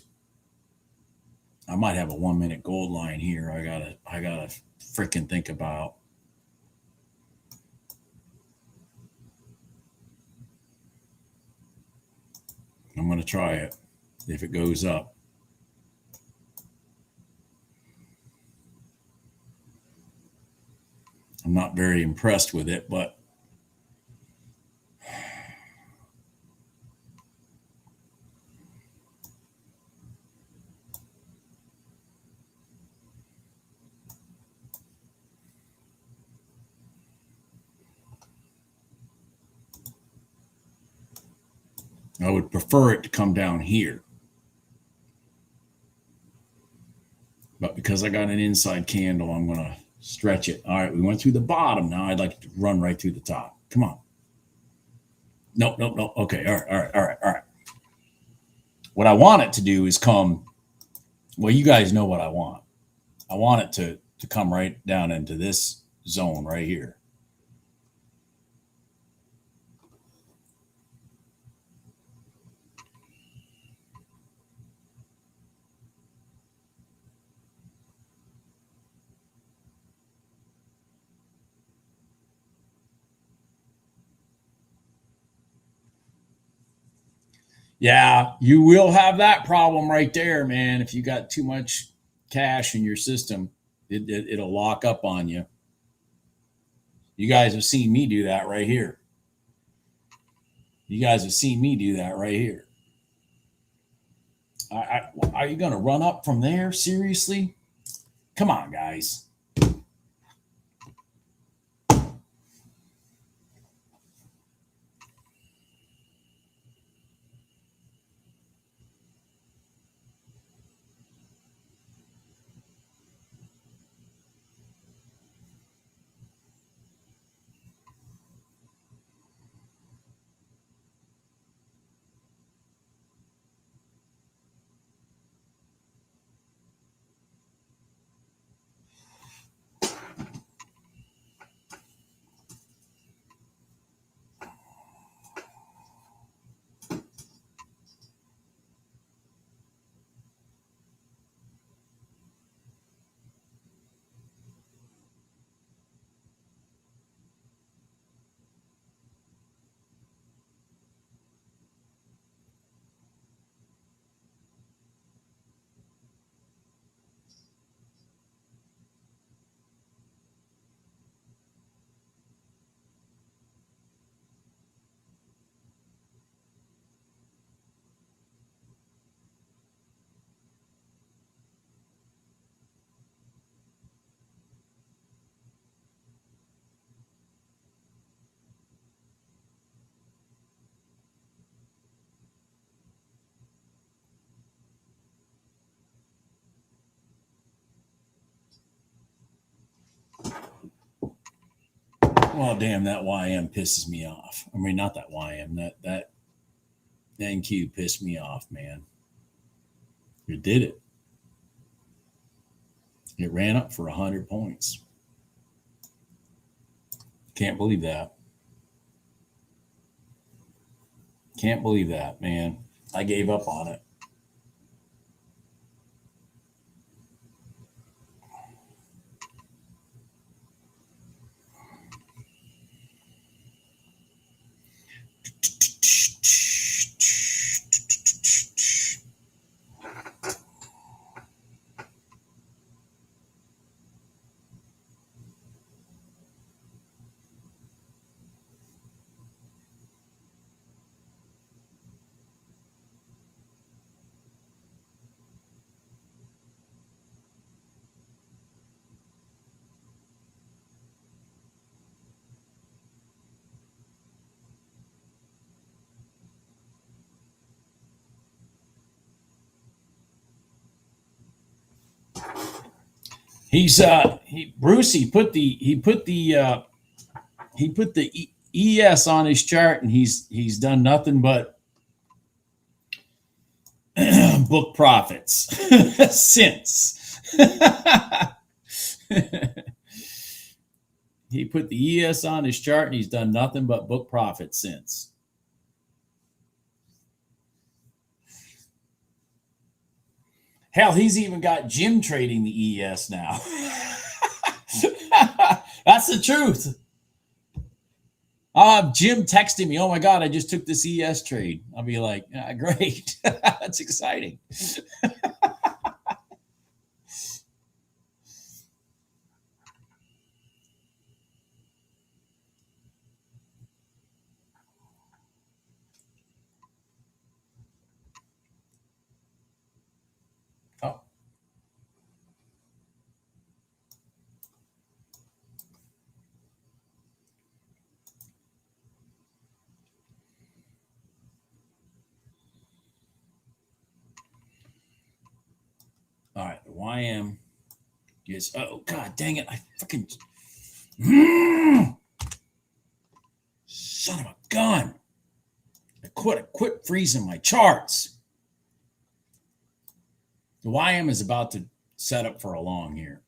I might have a 1 minute gold line here. I gotta freaking think about. I'm gonna try it if it goes up. I'm not very impressed with it, but I would prefer it to come down here. But because I got an inside candle, I'm going to stretch it. All right, we went through the bottom. Now I'd like to run right through the top. Come on. Nope. Okay, all right. What I want it to do is come, well, you guys know what I want. I want it to come right down into this zone right here. Yeah, you will have that problem right there, man. If you got too much cash in your system, it'll lock up on you. You guys have seen me do that right here. You guys have seen me do that right here. Are you going to run up from there? Seriously? Come on, guys. Well, damn, that YM pisses me off. I mean, not that YM, that NQ pissed me off, man. It did it. It ran up for 100 points. Can't believe that. Can't believe that, man. I gave up on it. Bruce, he put the ES on his chart, and he's done nothing but book profits since. He put the ES on his chart, and he's done nothing but book profits since. Hell, he's even got Jim trading the ES now. That's the truth. Jim texting me, "Oh my God, I just took this ES trade." I'll be like, "Yeah, great." That's exciting. Oh. All right, the YM is, oh God dang it, I fucking son of a gun. I quit freezing my charts. The YM is about to set up for a long here.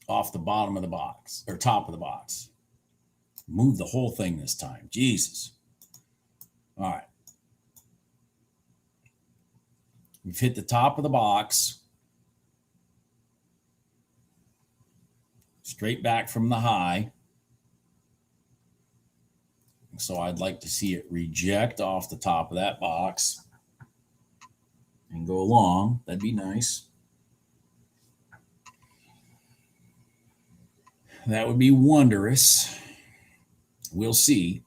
Off the bottom of the box, or top of the box. Move the whole thing this time. Jesus. All right. We've hit the top of the box. Straight back from the high. So I'd like to see it reject off the top of that box and go along. That'd be nice. That would be wondrous. We'll see.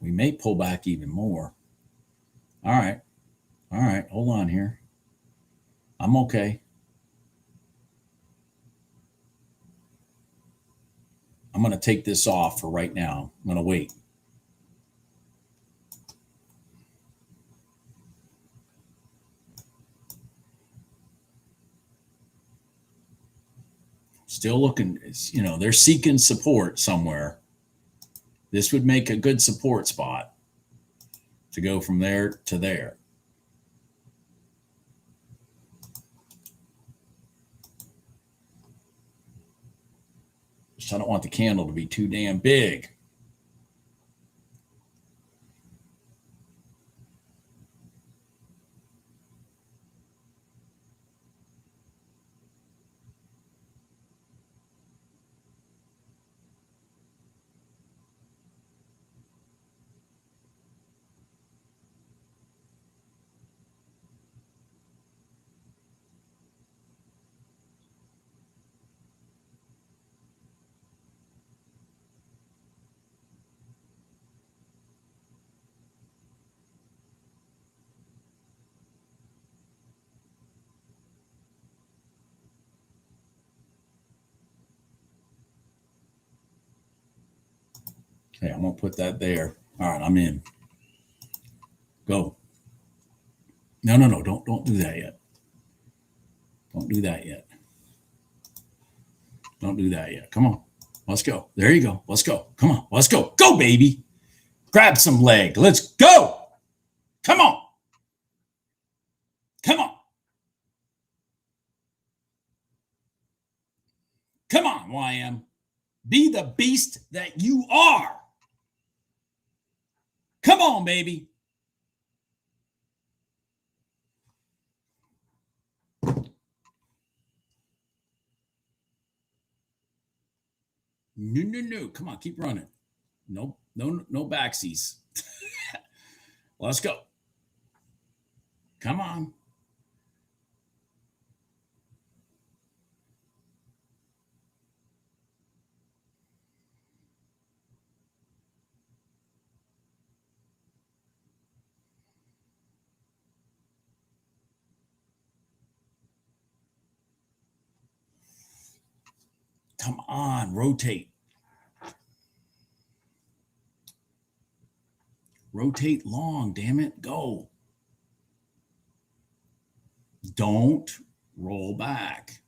We may pull back even more. All right. All right. Hold on here. I'm okay. I'm going to take this off for right now. I'm going to wait. Still looking, you know, they're seeking support somewhere. This would make a good support spot to go from there to there. Just I don't want the candle to be too damn big. Okay, I'm going to put that there. All right, I'm in. Go. No, don't do that yet. Don't do that yet. Don't do that yet. Come on. Let's go. There you go. Let's go. Come on. Let's go. Go, baby. Grab some leg. Let's go. Come on. Come on. Come on, YM. Be the beast that you are. Come on, baby. No. Come on, keep running. No backsies. Let's go. Come on. Come on, rotate. Rotate long, damn it. Go. Don't roll back.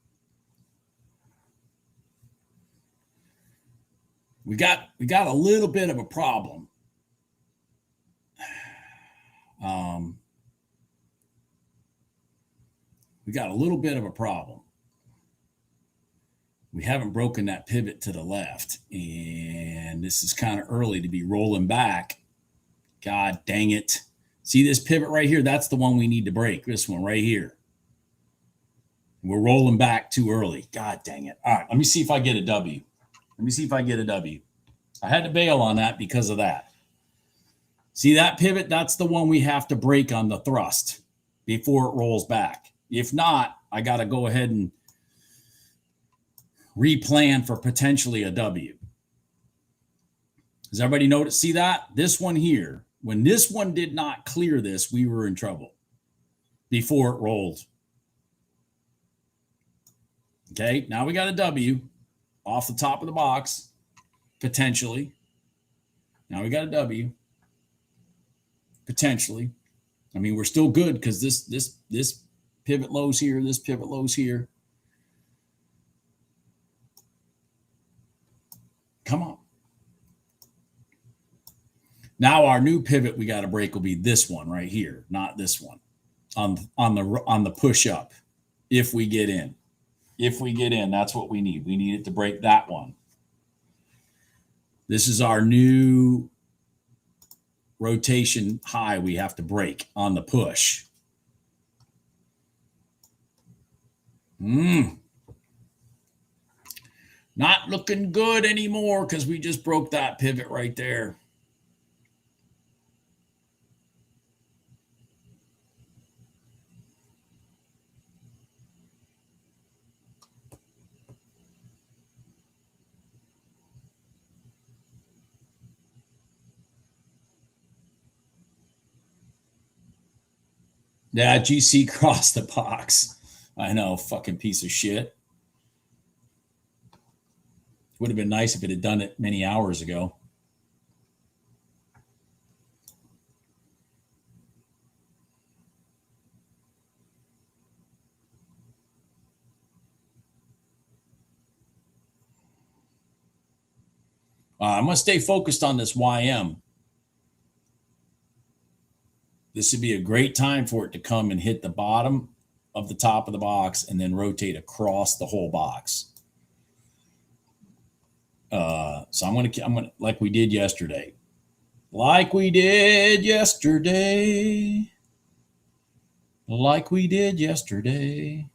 We got a little bit of a problem. We got a little bit of a problem. We haven't broken that pivot to the left, and this is kind of early to be rolling back. God dang it. See this pivot right here? That's the one we need to break. This one right here. We're rolling back too early. God dang it. All right, let me see if I get a W. I had to bail on that because of that. See that pivot? That's the one we have to break on the thrust before it rolls back. If not, I got to go ahead and replan for potentially a W. Does everybody notice? See that? This one here, when this one did not clear this, we were in trouble before it rolled. Okay, now we got a W off the top of the box, potentially. Now we got a W, potentially. I mean, we're still good because this pivot lows here, this pivot lows here. Come on. Now our new pivot we got to break will be this one right here, not this one on the push up. If we get in, that's what we need. We need it to break that one. This is our new rotation high we have to break on the push. Not looking good anymore because we just broke that pivot right there. Yeah, GC crossed the box. I know, fucking piece of shit. Would have been nice if it had done it many hours ago. I'm going to stay focused on this YM. This would be a great time for it to come and hit the bottom of the top of the box and then rotate across the whole box. So I'm gonna like we did yesterday. Like we did yesterday. Like we did yesterday.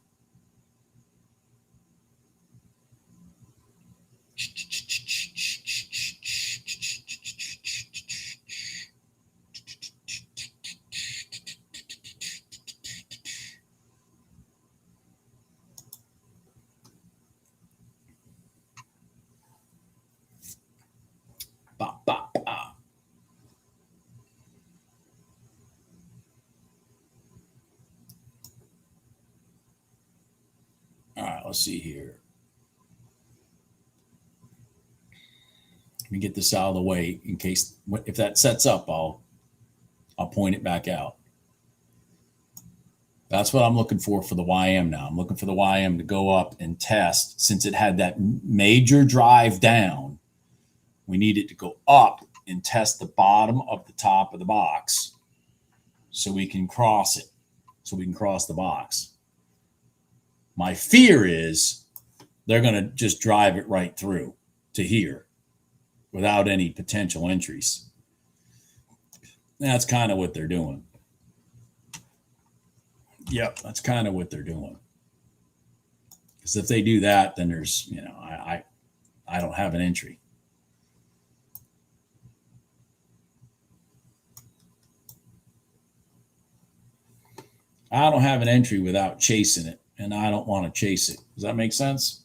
Ba, ba, ba. All right, let's see here. Let me get this out of the way in case if that sets up, I'll point it back out. That's what I'm looking for the YM now. I'm looking for the YM to go up and test. Since it had that major drive down, we need it to go up and test the bottom of the top of the box so we can cross it, so we can cross the box. My fear is they're going to just drive it right through to here without any potential entries. That's kind of what they're doing. Yep, that's kind of what they're doing. Because if they do that, then there's, I don't have an entry. I don't have an entry without chasing it, and I don't want to chase it. Does that make sense?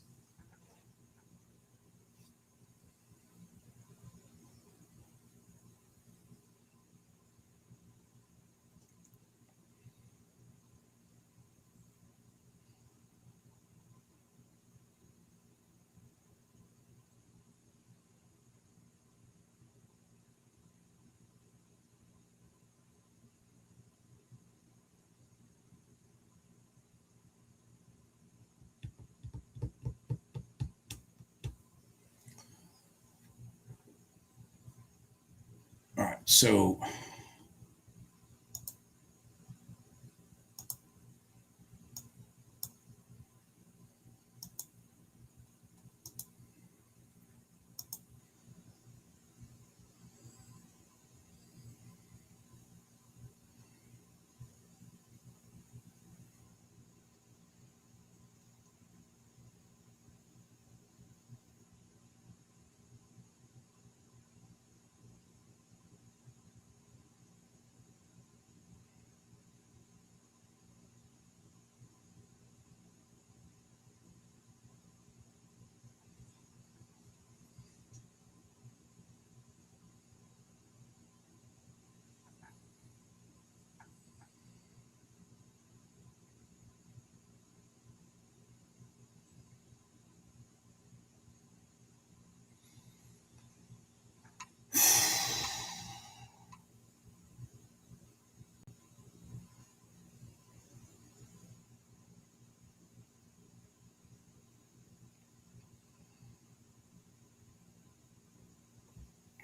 All right, so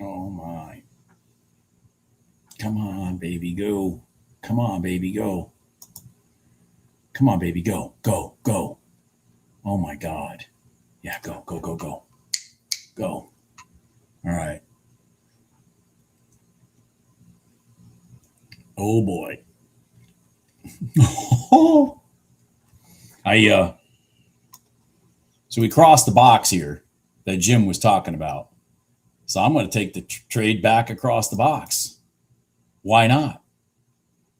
oh my. Come on, baby, go. Come on, baby, go. Come on, baby, go. Go, go. Oh my God. Yeah, go, go, go, go. Go. All right. Oh boy. I So we crossed the box here that Jim was talking about. So I'm going to take the trade back across the box. Why not?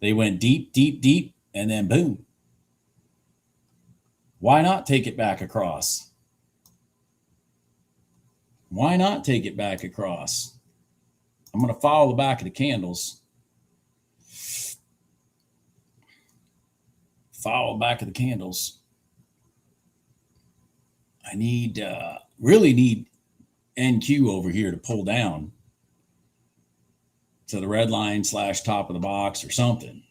They went deep, deep, deep, and then boom. Why not take it back across? Why not take it back across? I'm going to follow the back of the candles. Follow the back of the candles. I really need NQ over here to pull down to the red line / top of the box or something.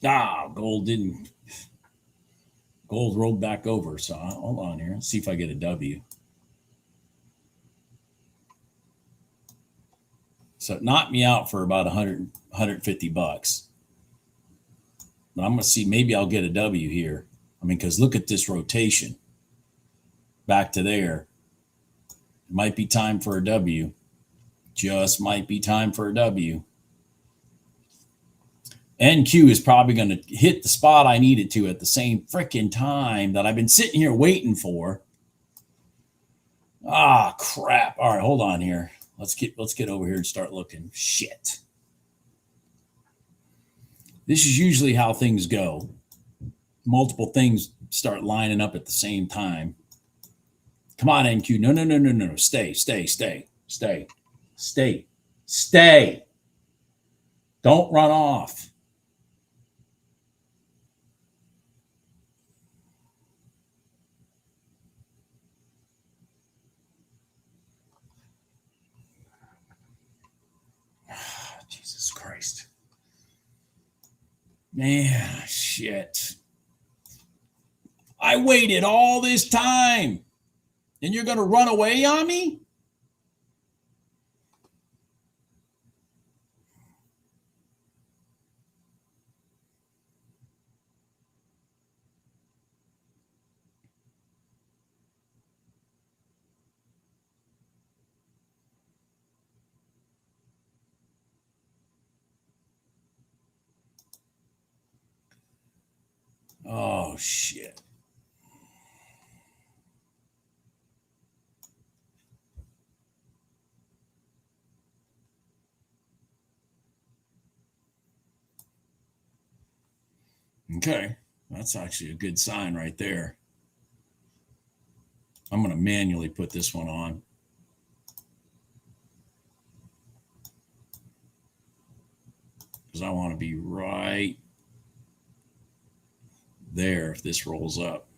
Gold rolled back over. So hold on here. Let's see if I get a W. So it knocked me out for about 150 bucks. But I'm going to see, maybe I'll get a W here. I mean, because look at this rotation. Back to there. It might be time for a W. Just might be time for a W. NQ is probably going to hit the spot I needed to at the same freaking time that I've been sitting here waiting for. Crap. All right, hold on here. Let's get over here and start looking. Shit. This is usually how things go. Multiple things start lining up at the same time. Come on, NQ. No. Stay. Don't run off. Jesus Christ. Man, shit. I waited all this time and you're going to run away on me? Oh, shit. Okay, that's actually a good sign right there. I'm going to manually put this one on. Because I want to be right there if this rolls up.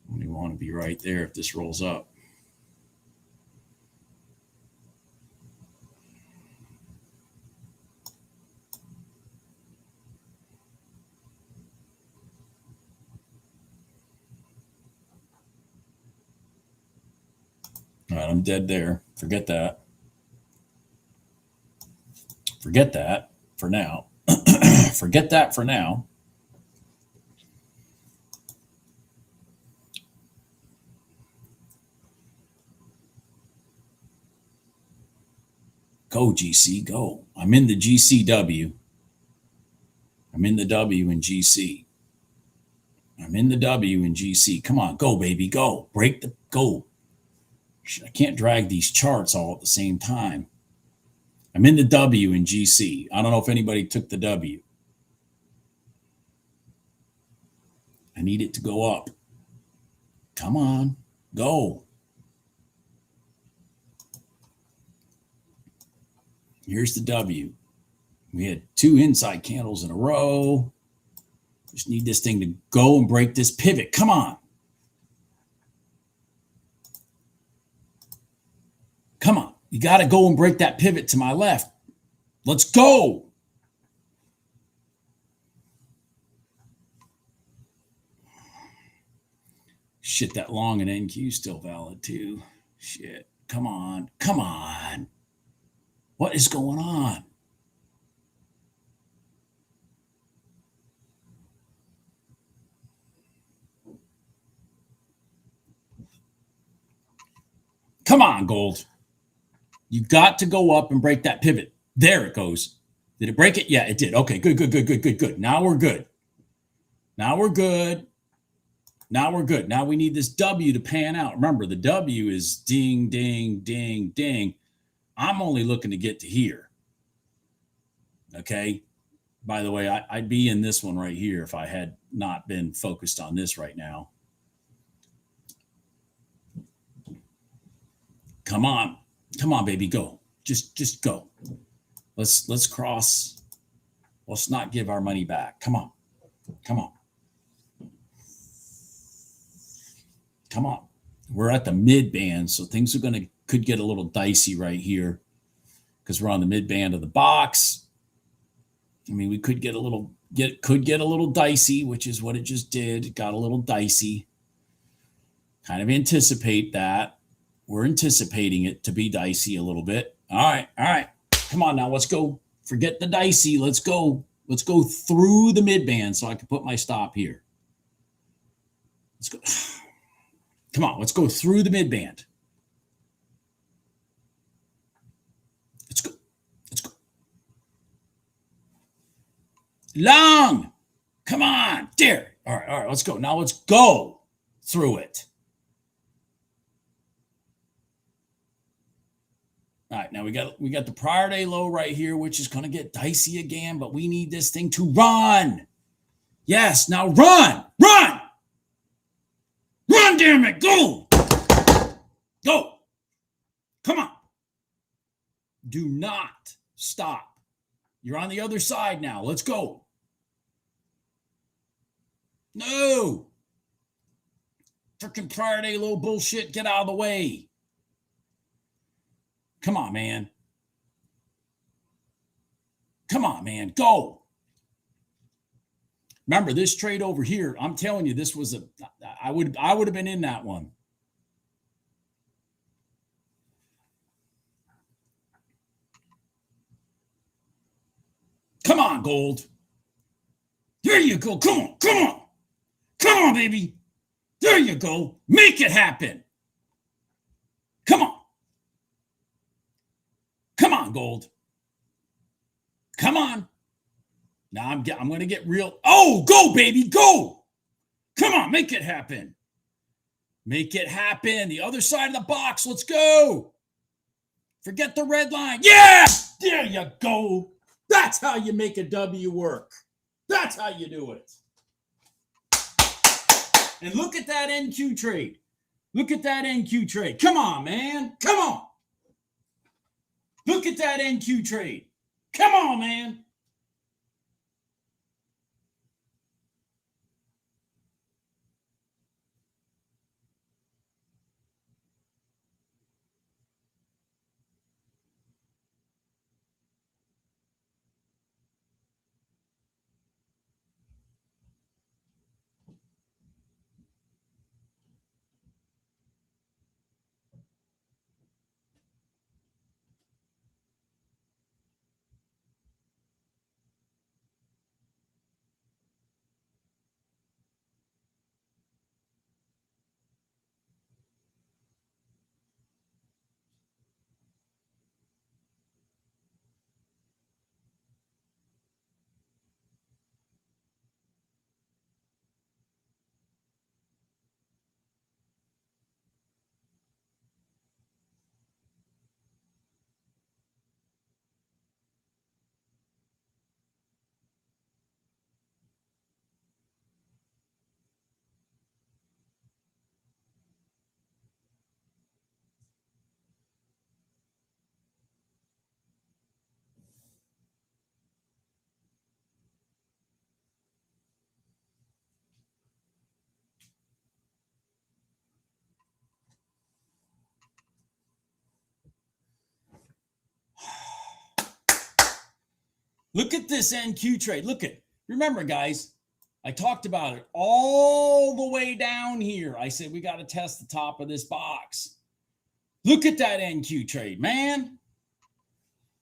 We want to be right there if this rolls up. All right, I'm dead there. Forget that. Forget that for now. Forget that for now. Go, GC, go. I'm in the GCW. I'm in the W in GC. I'm in the W in GC. Come on, go, baby, go. Break the go. I can't drag these charts all at the same time. I'm in the W in GC. I don't know if anybody took the W. I need it to go up. Come on, go. Here's the W. We had 2 inside candles in a row. Just need this thing to go and break this pivot. Come on. Come on. You got to go and break that pivot to my left. Let's go. Shit, that long and NQ is still valid too. Shit. Come on. Come on. What is going on? Come on, gold. You got to go up and break that pivot. There it goes. Did it break it? Yeah, it did. Okay, good. Now we're good. Now we're good. Now we need this W to pan out. Remember, the W is ding, ding, ding, ding. I'm only looking to get to here. Okay. By the way, I'd be in this one right here if I had not been focused on this right now. Come on, baby, go. Just go. Let's cross. Let's not give our money back. Come on. We're at the mid band, so things could get a little dicey right here because we're on the mid band of the box. I mean, we could get a little dicey, which is what it just did. It got a little dicey. Kind of anticipate that. We're anticipating it to be dicey a little bit. All right. Come on now, let's go. Forget the dicey. Let's go through the mid band so I can put my stop here. Let's go. Come on, let's go through the mid band. Let's go. Long. Come on. There. All right. Let's go. Now let's go through it. All right. Now we got the prior day low right here, which is going to get dicey again, but we need this thing to run. Yes. Now run. Run, damn it. Go. Come on. Do not stop. You're on the other side now. Let's go. No. Freaking prior day low bullshit. Get out of the way. Come on, man. Go. Remember this trade over here. I'm telling you, this was I would have been in that one. Come on, gold. There you go. Come on, baby. There you go. Make it happen. Come on, gold. Come on. Now I'm going to get real. Oh, go, baby, go. Come on, make it happen. The other side of the box. Let's go. Forget the red line. Yeah, there you go. That's how you make a W work. That's how you do it. And look at that NQ trade. Come on, man. Come on. Look at that NQ trade. Come on, man. Look at this NQ trade. Remember, guys, I talked about it all the way down here. I said, we got to test the top of this box. Look at that NQ trade, man.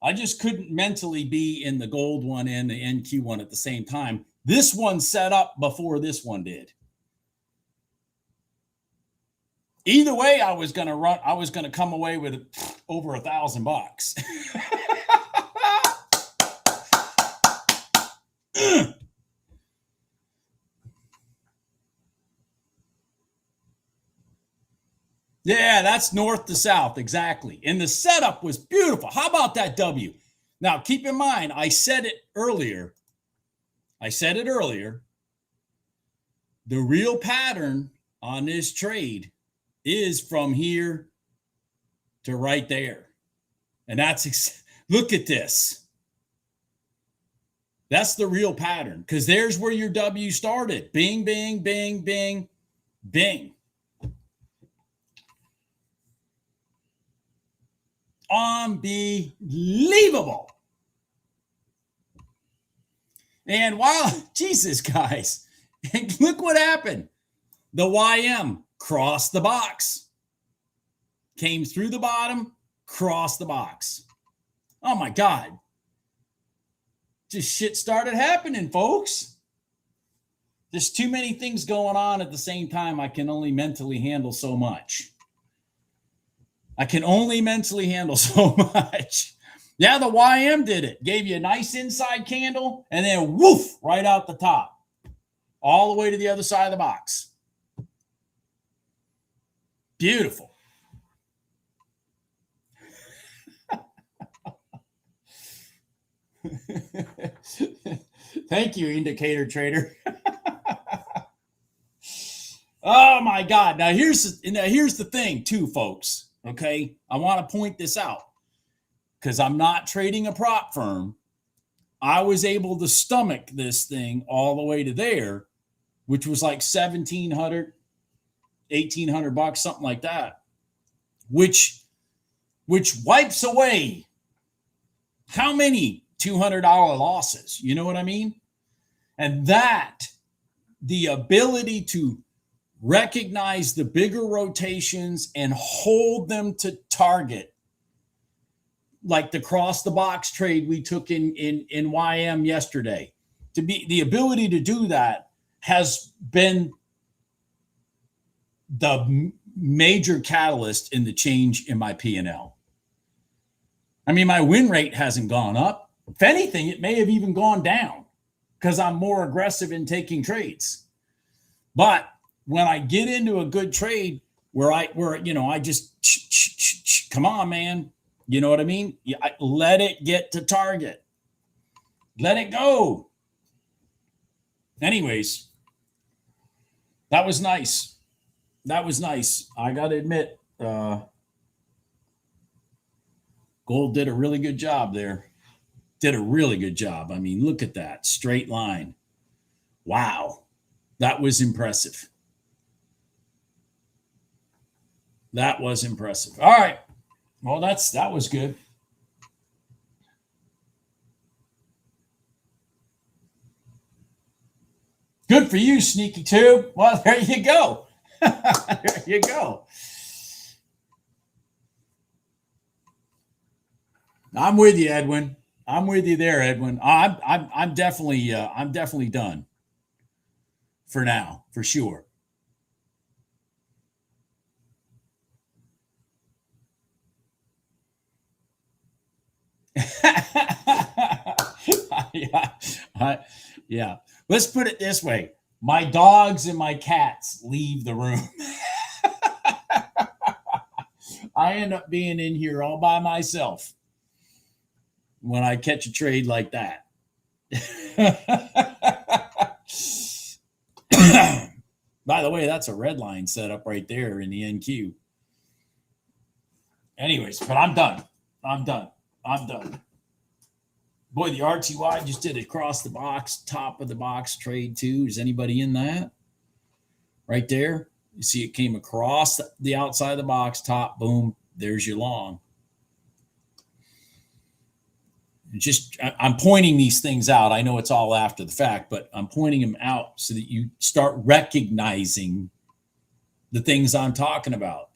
I just couldn't mentally be in the gold one and the NQ one at the same time. This one set up before this one did. Either way, I was going to come away with over $1,000. Yeah, that's north to south. Exactly. And the setup was beautiful. How about that W? Now, keep in mind, I said it earlier. The real pattern on this trade is from here to right there. And look at this. That's the real pattern, because there's where your W started. Bing, bing, bing, bing, bing. Unbelievable. And Jesus, guys, look what happened. The YM crossed the box, came through the bottom, crossed the box. Oh my God. Just shit started happening, folks. There's too many things going on at the same time. I can only mentally handle so much. Yeah, the YM did it. Gave you a nice inside candle and then woof, right out the top. All the way to the other side of the box. Beautiful. Thank you, indicator trader. Oh my God. Now here's the thing too, folks. Okay. I want to point this out because I'm not trading a prop firm. I was able to stomach this thing all the way to there, which was like $1,700, $1,800, something like that, which wipes away how many $200 losses? You know what I mean? And that, the ability to recognize the bigger rotations and hold them to target, like the cross the box trade we took in YM yesterday, to be the ability to do that has been the major catalyst in the change in my P&L. I mean, my win rate hasn't gone up. If anything, it may have even gone down because I'm more aggressive in taking trades. But when I get into a good trade where I just come on, man. You know what I mean? Let it get to target. Let it go. Anyways, that was nice. I got to admit, gold did a really good job there. I mean, look at that straight line. Wow. That was impressive. All right. Well, that was good. Good for you, Sneaky Tube. Well, there you go. There you go. I'm with you, Edwin. I'm with you there, Edwin. I'm definitely done for now, for sure. Yeah. Let's put it this way. My dogs and my cats leave the room. I end up being in here all by myself when I catch a trade like that. By the way, that's a red line set up right there in the NQ. Anyways, but I'm done. Boy, the RTY just did it across the box, top of the box trade too. Is anybody in that? Right there. You see it came across the outside of the box, top, boom, there's your long. I'm pointing these things out. I know it's all after the fact, but I'm pointing them out so that you start recognizing the things I'm talking about.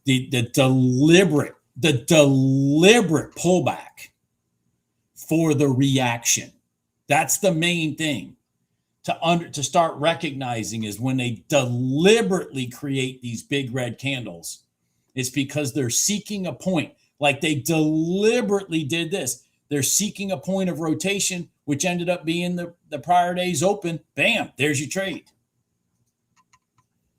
The deliberate pullback for the reaction. That's the main thing. to start recognizing is when they deliberately create these big red candles, it's because they're seeking a point. Like they deliberately did this. They're seeking a point of rotation, which ended up being the prior day's open. Bam, there's your trade.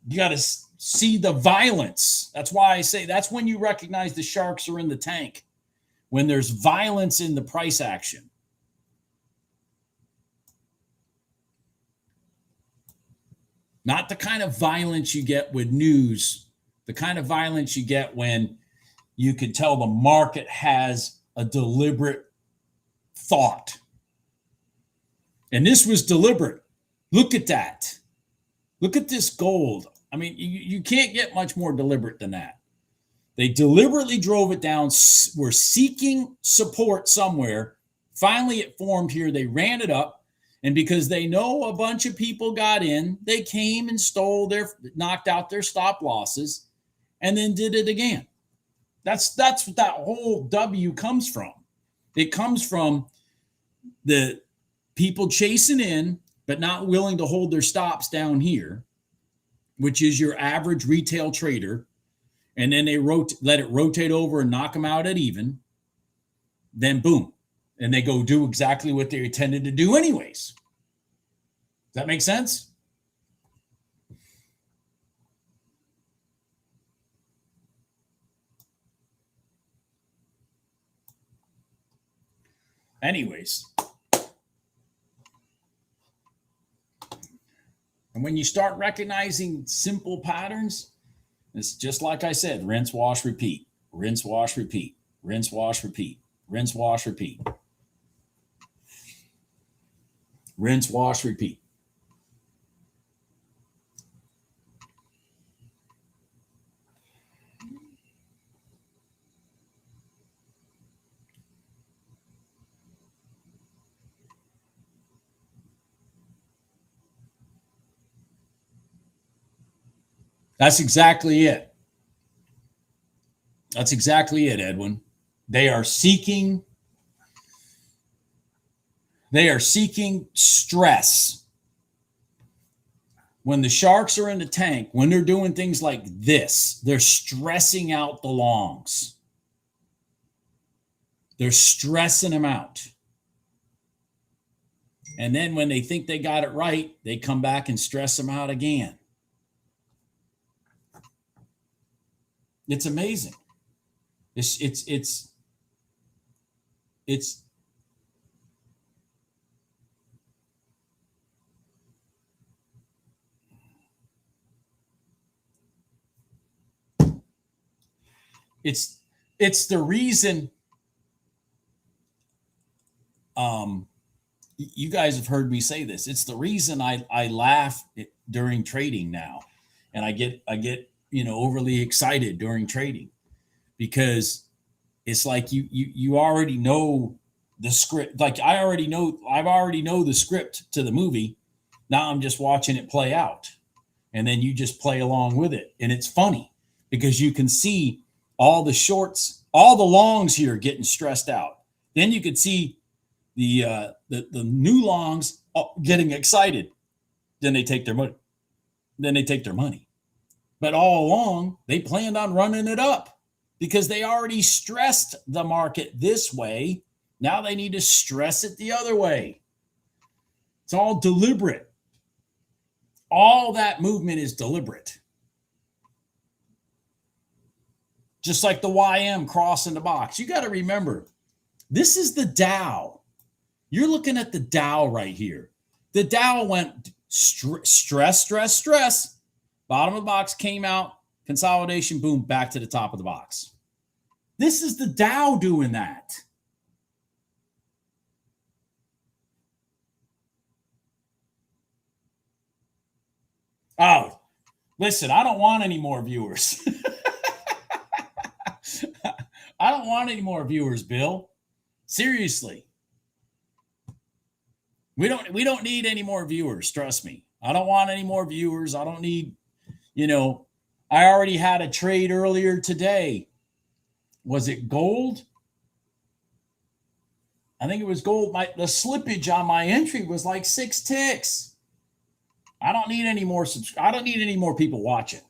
You got to see the violence. That's why I say that's when you recognize the sharks are in the tank, when there's violence in the price action. Not the kind of violence you get with news, the kind of violence you get when you can tell the market has a deliberate thought. And this was deliberate. Look at that. Look at this gold. I mean, you can't get much more deliberate than that. They deliberately drove it down. We're seeking support somewhere. Finally, it formed here. They ran it up. And because they know a bunch of people got in, they came and knocked out their stop losses and then did it again. That's what that whole W comes from. It comes from the people chasing in, but not willing to hold their stops down here, which is your average retail trader. And then they let it rotate over and knock them out at even. Then boom. And they go do exactly what they intended to do anyways. Does that make sense? Anyways. And when you start recognizing simple patterns, it's just like I said, rinse, wash, repeat, rinse, wash, repeat, rinse, wash, repeat, rinse, wash, repeat, rinse, wash, repeat. That's exactly it. That's exactly it, Edwin. They are seeking stress. When the sharks are in the tank, when they're doing things like this, they're stressing out the longs. They're stressing them out. And then when they think they got it right, they come back and stress them out again. It's amazing. It's the reason you guys have heard me say this. It's the reason I laugh during trading now, and I get overly excited during trading, because it's like you already know the script. Like I've already know the script to the movie. Now I'm just watching it play out, and then you just play along with it, and it's funny because you can see all the shorts, all the longs here getting stressed out. Then you could see the new longs getting excited. Then they take their money. But all along, they planned on running it up because they already stressed the market this way. Now they need to stress it the other way. It's all deliberate. All that movement is deliberate. Just like the YM crossing the box. You got to remember, this is the Dow. You're looking at the Dow right here. The Dow went stress. Bottom of the box came out, consolidation, boom, back to the top of the box. This is the Dow doing that. Oh, listen, I don't want any more viewers. I don't want any more viewers, Bill. Seriously. We don't need any more viewers, trust me. I don't want any more viewers. I don't need, I already had a trade earlier today. Was it gold? I think it was gold. The slippage on my entry was like 6 ticks. I don't need any more I don't need any more people watching.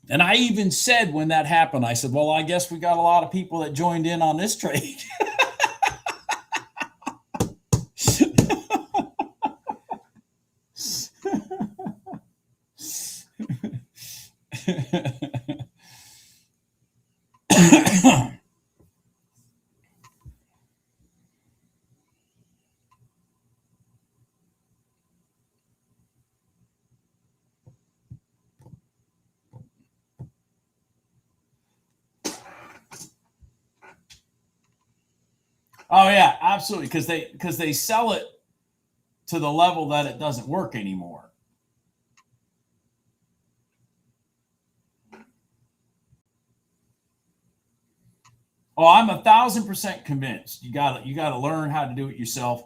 And I even said when that happened, I said, well, I guess we got a lot of people that joined in on this trade. Oh yeah, absolutely. Because they sell it to the level that it doesn't work anymore. Oh, I'm 1,000% convinced. You got to learn how to do it yourself,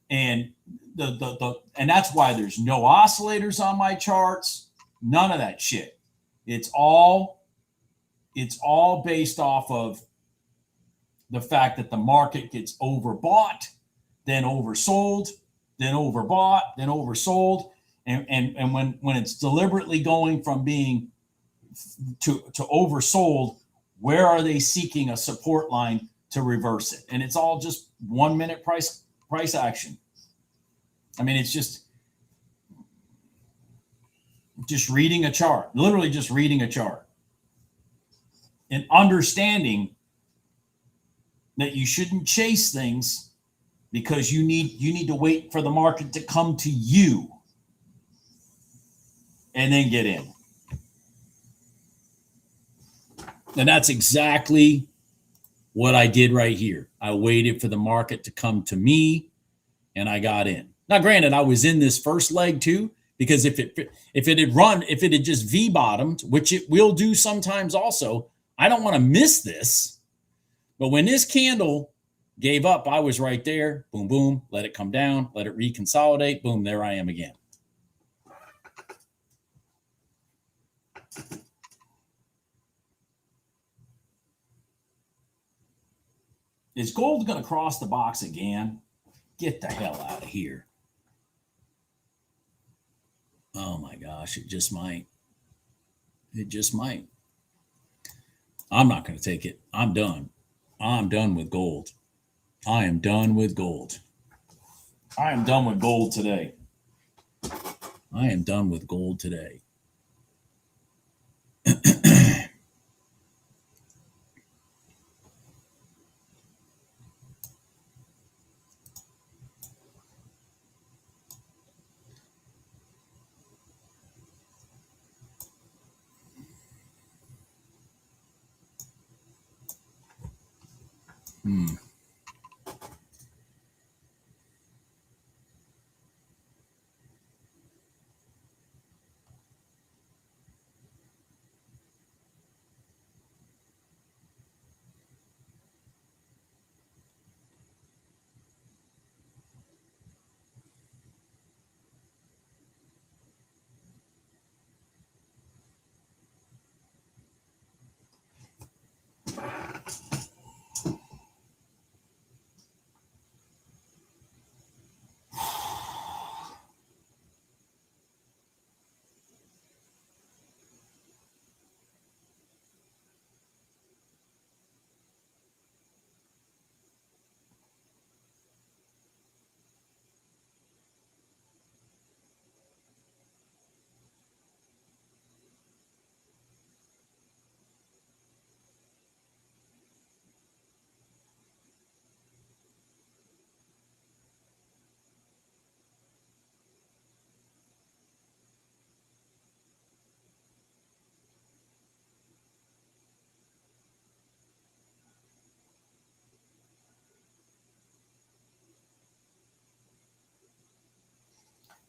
and and that's why there's no oscillators on my charts. None of that shit. It's all based off of the fact that the market gets overbought, then oversold, then overbought, then oversold, and when it's deliberately going from being to oversold, where are they seeking a support line to reverse it? And it's all just 1 minute price action. I mean, it's just reading a chart, literally just reading a chart and understanding that you shouldn't chase things because you need to wait for the market to come to you and then get in. And that's exactly what I did right here. I waited for the market to come to me and I got in. Now, granted, I was in this first leg too, because if it had just V bottomed, which it will do sometimes also, I don't want to miss this. But when this candle gave up, I was right there. Boom, boom, let it come down, let it reconsolidate. Boom, there I am again. Is gold going to cross the box again? Get the hell out of here. Oh my gosh, it just might. It just might. I'm not going to take it. I'm done. I'm done with gold. I am done with gold. I am done with gold today. I am done with gold today.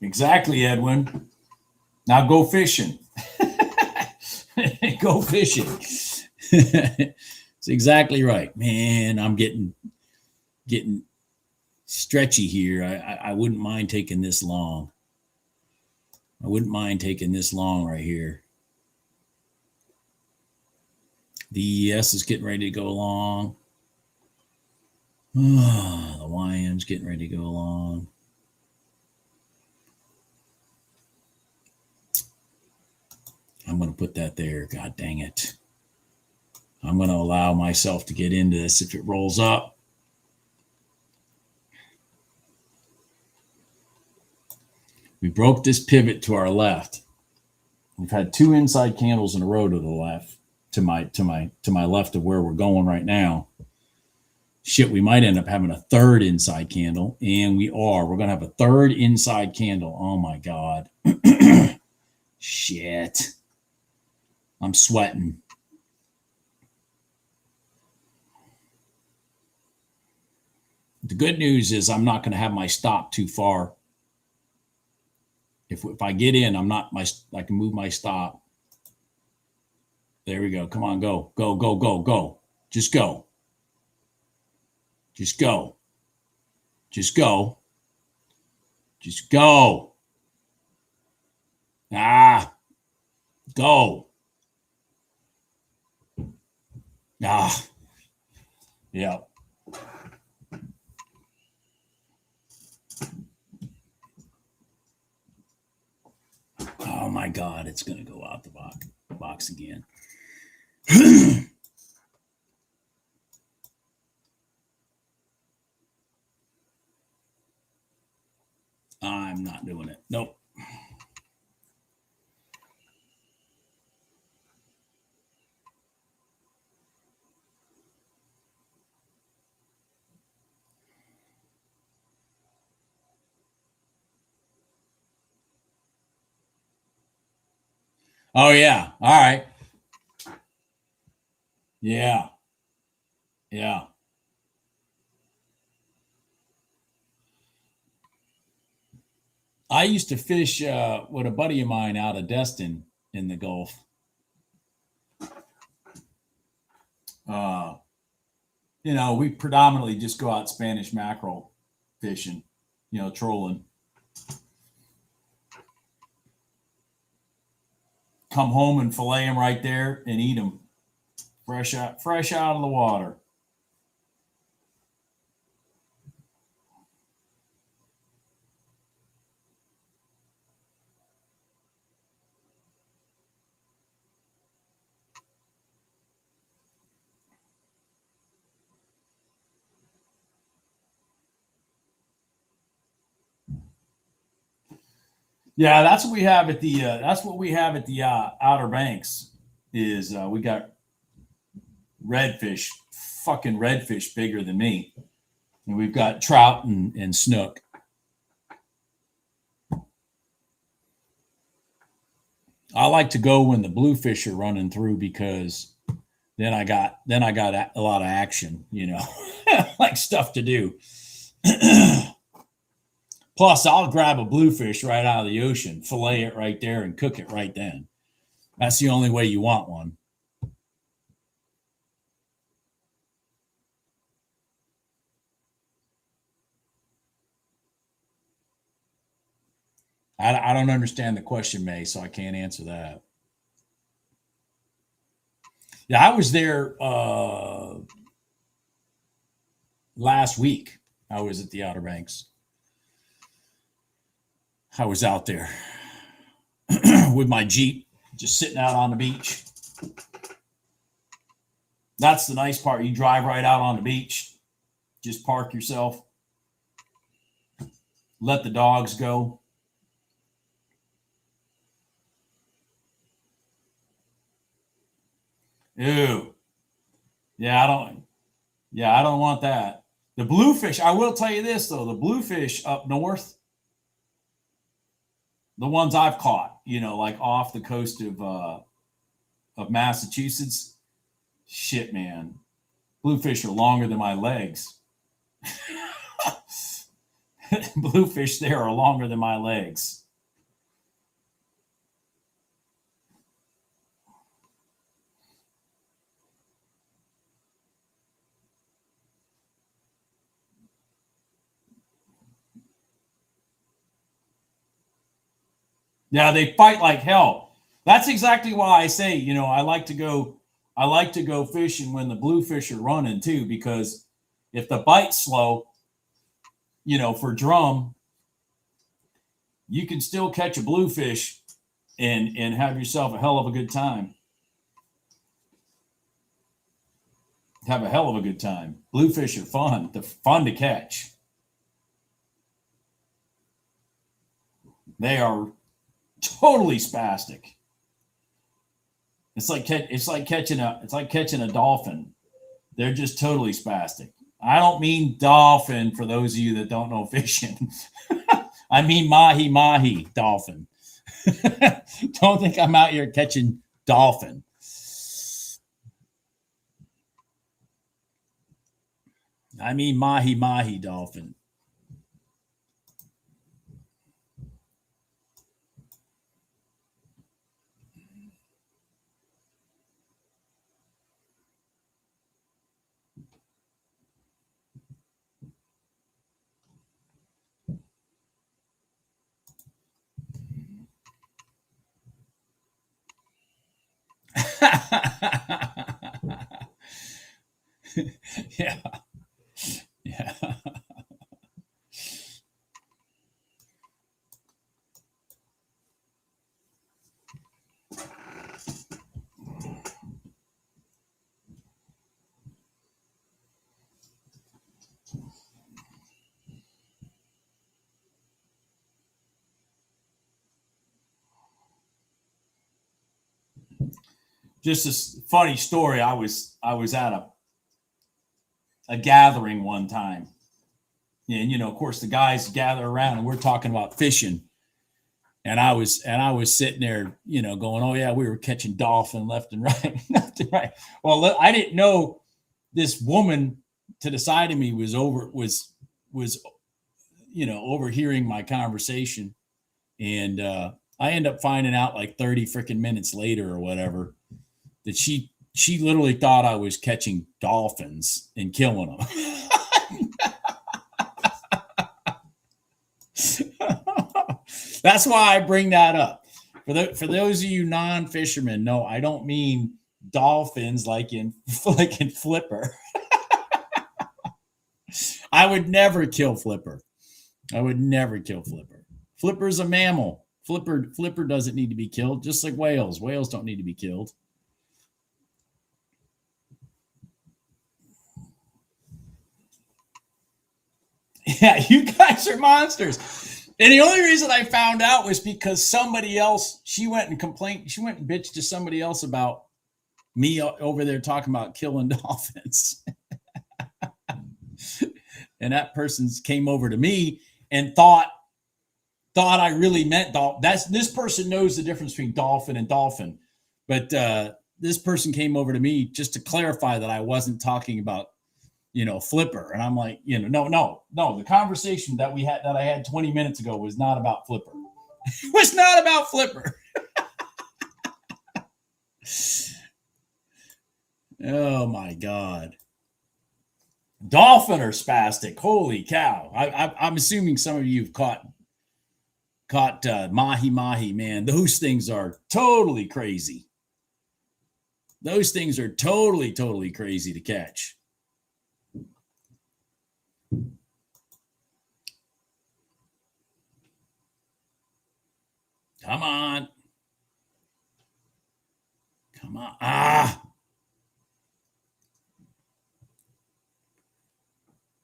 Exactly, Edwin. Now go fishing. Go fishing. It's exactly right. Man, I'm getting stretchy here. I wouldn't mind taking this long. I wouldn't mind taking this long right here. The ES is getting ready to go along. The YM's getting ready to go along. I'm going to put that there. God dang it. I'm going to allow myself to get into this if it rolls up. We broke this pivot to our left. We've had two inside candles in a row to the left, to my left of where we're going right now. Shit, we might end up having a third inside candle, and we are. We're going to have a third inside candle. Oh my God. Shit. I'm sweating. The good news is I'm not going to have my stop too far. If I get in, I can move my stop. There we go. Come on, go, go, go, go, go. Just go. Just go. Just go. Just go. Go. Yeah. Oh my God, it's going to go out the box again. I'm not doing it. Nope. Oh, yeah. All right. Yeah. Yeah. I used to fish with a buddy of mine out of Destin in the Gulf. We predominantly just go out Spanish mackerel fishing, trolling. Come home and fillet them right there and eat them fresh out of the water. Yeah, that's what we have at the Outer Banks. Is we got redfish, fucking redfish bigger than me, and we've got trout and snook. I like to go when the bluefish are running through because then I got a lot of action, like stuff to do. Plus, I'll grab a bluefish right out of the ocean, fillet it right there, and cook it right then. That's the only way you want one. I don't understand the question, May, so I can't answer that. Yeah, I was there last week. I was at the Outer Banks. I was out there with my Jeep, just sitting out on the beach. That's the nice part. You drive right out on the beach. Just park yourself. Let the dogs go. Ew. Yeah, I don't want that. The bluefish, I will tell you this though, the bluefish up north, the ones I've caught, like off the coast of Massachusetts, shit, man. Bluefish are longer than my legs. Bluefish there are longer than my legs. Yeah, they fight like hell. That's exactly why I say, I like to go I like to go fishing when the bluefish are running too, because if the bite's slow, for drum, you can still catch a bluefish and have yourself a hell of a good time. Have a hell of a good time. Bluefish are fun. They're fun to catch. They are totally spastic. It's like catching a dolphin. They're just totally spastic. I don't mean dolphin for those of you that don't know fishing. I mean mahi dolphin. Don't think I'm out here catching dolphin. I mean mahi dolphin. Yeah. Yeah. Just a funny story. I was at a gathering one time, and of course the guys gather around and we're talking about fishing, and I was sitting there, going, oh yeah, we were catching dolphin left and right. Left and right. Well, I didn't know this woman to the side of me was overhearing my conversation, and I end up finding out like 30 freaking minutes later or whatever that she literally thought I was catching dolphins and killing them. That's why I bring that up. For those of you non-fishermen, no, I don't mean dolphins like in Flipper. I would never kill Flipper. I would never kill Flipper. Flipper's a mammal. Flipper doesn't need to be killed, just like whales. Whales don't need to be killed. Yeah, you guys are monsters. And the only reason I found out was because somebody else, she went and bitched to somebody else about me over there talking about killing dolphins. And that person came over to me and thought I really meant dolphin. This person knows the difference between dolphin and dolphin. But this person came over to me just to clarify that I wasn't talking about Flipper. And I'm like, no. The conversation that I had 20 minutes ago was not about Flipper. It was not about Flipper. Oh my God. Dolphin are spastic. Holy cow. I'm assuming some of you have caught mahi, man. Those things are totally crazy. Those things are totally, totally crazy to catch. Come on. Come on.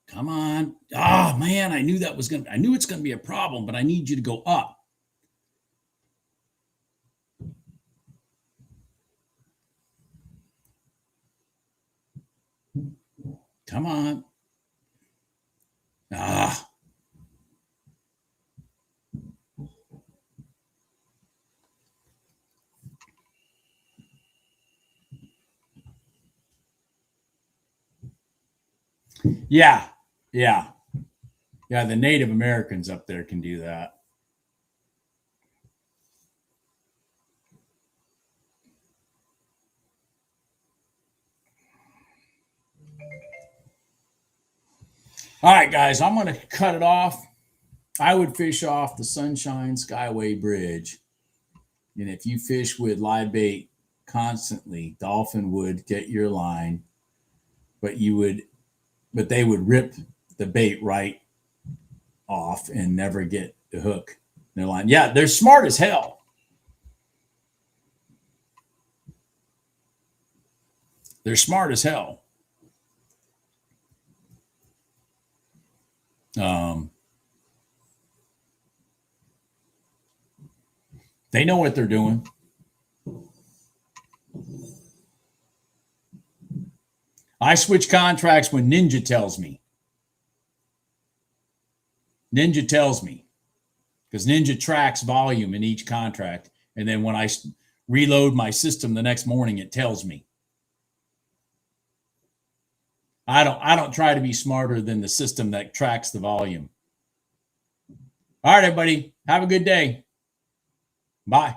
Come on. Oh, man, I knew it's going to be a problem, but I need you to go up. Come on. Yeah. The Native Americans up there can do that. All right, guys, I'm going to cut it off. I would fish off the Sunshine Skyway Bridge. And if you fish with live bait, constantly, Dolphin would get your line, but they would rip the bait right off and never get the hook in their line. Yeah, they're smart as hell. They're smart as hell. They know what they're doing. I switch contracts when Ninja tells me. Ninja tells me, because Ninja tracks volume in each contract. And then when I reload my system the next morning, it tells me. I don't try to be smarter than the system that tracks the volume. All right, everybody. Have a good day. Bye.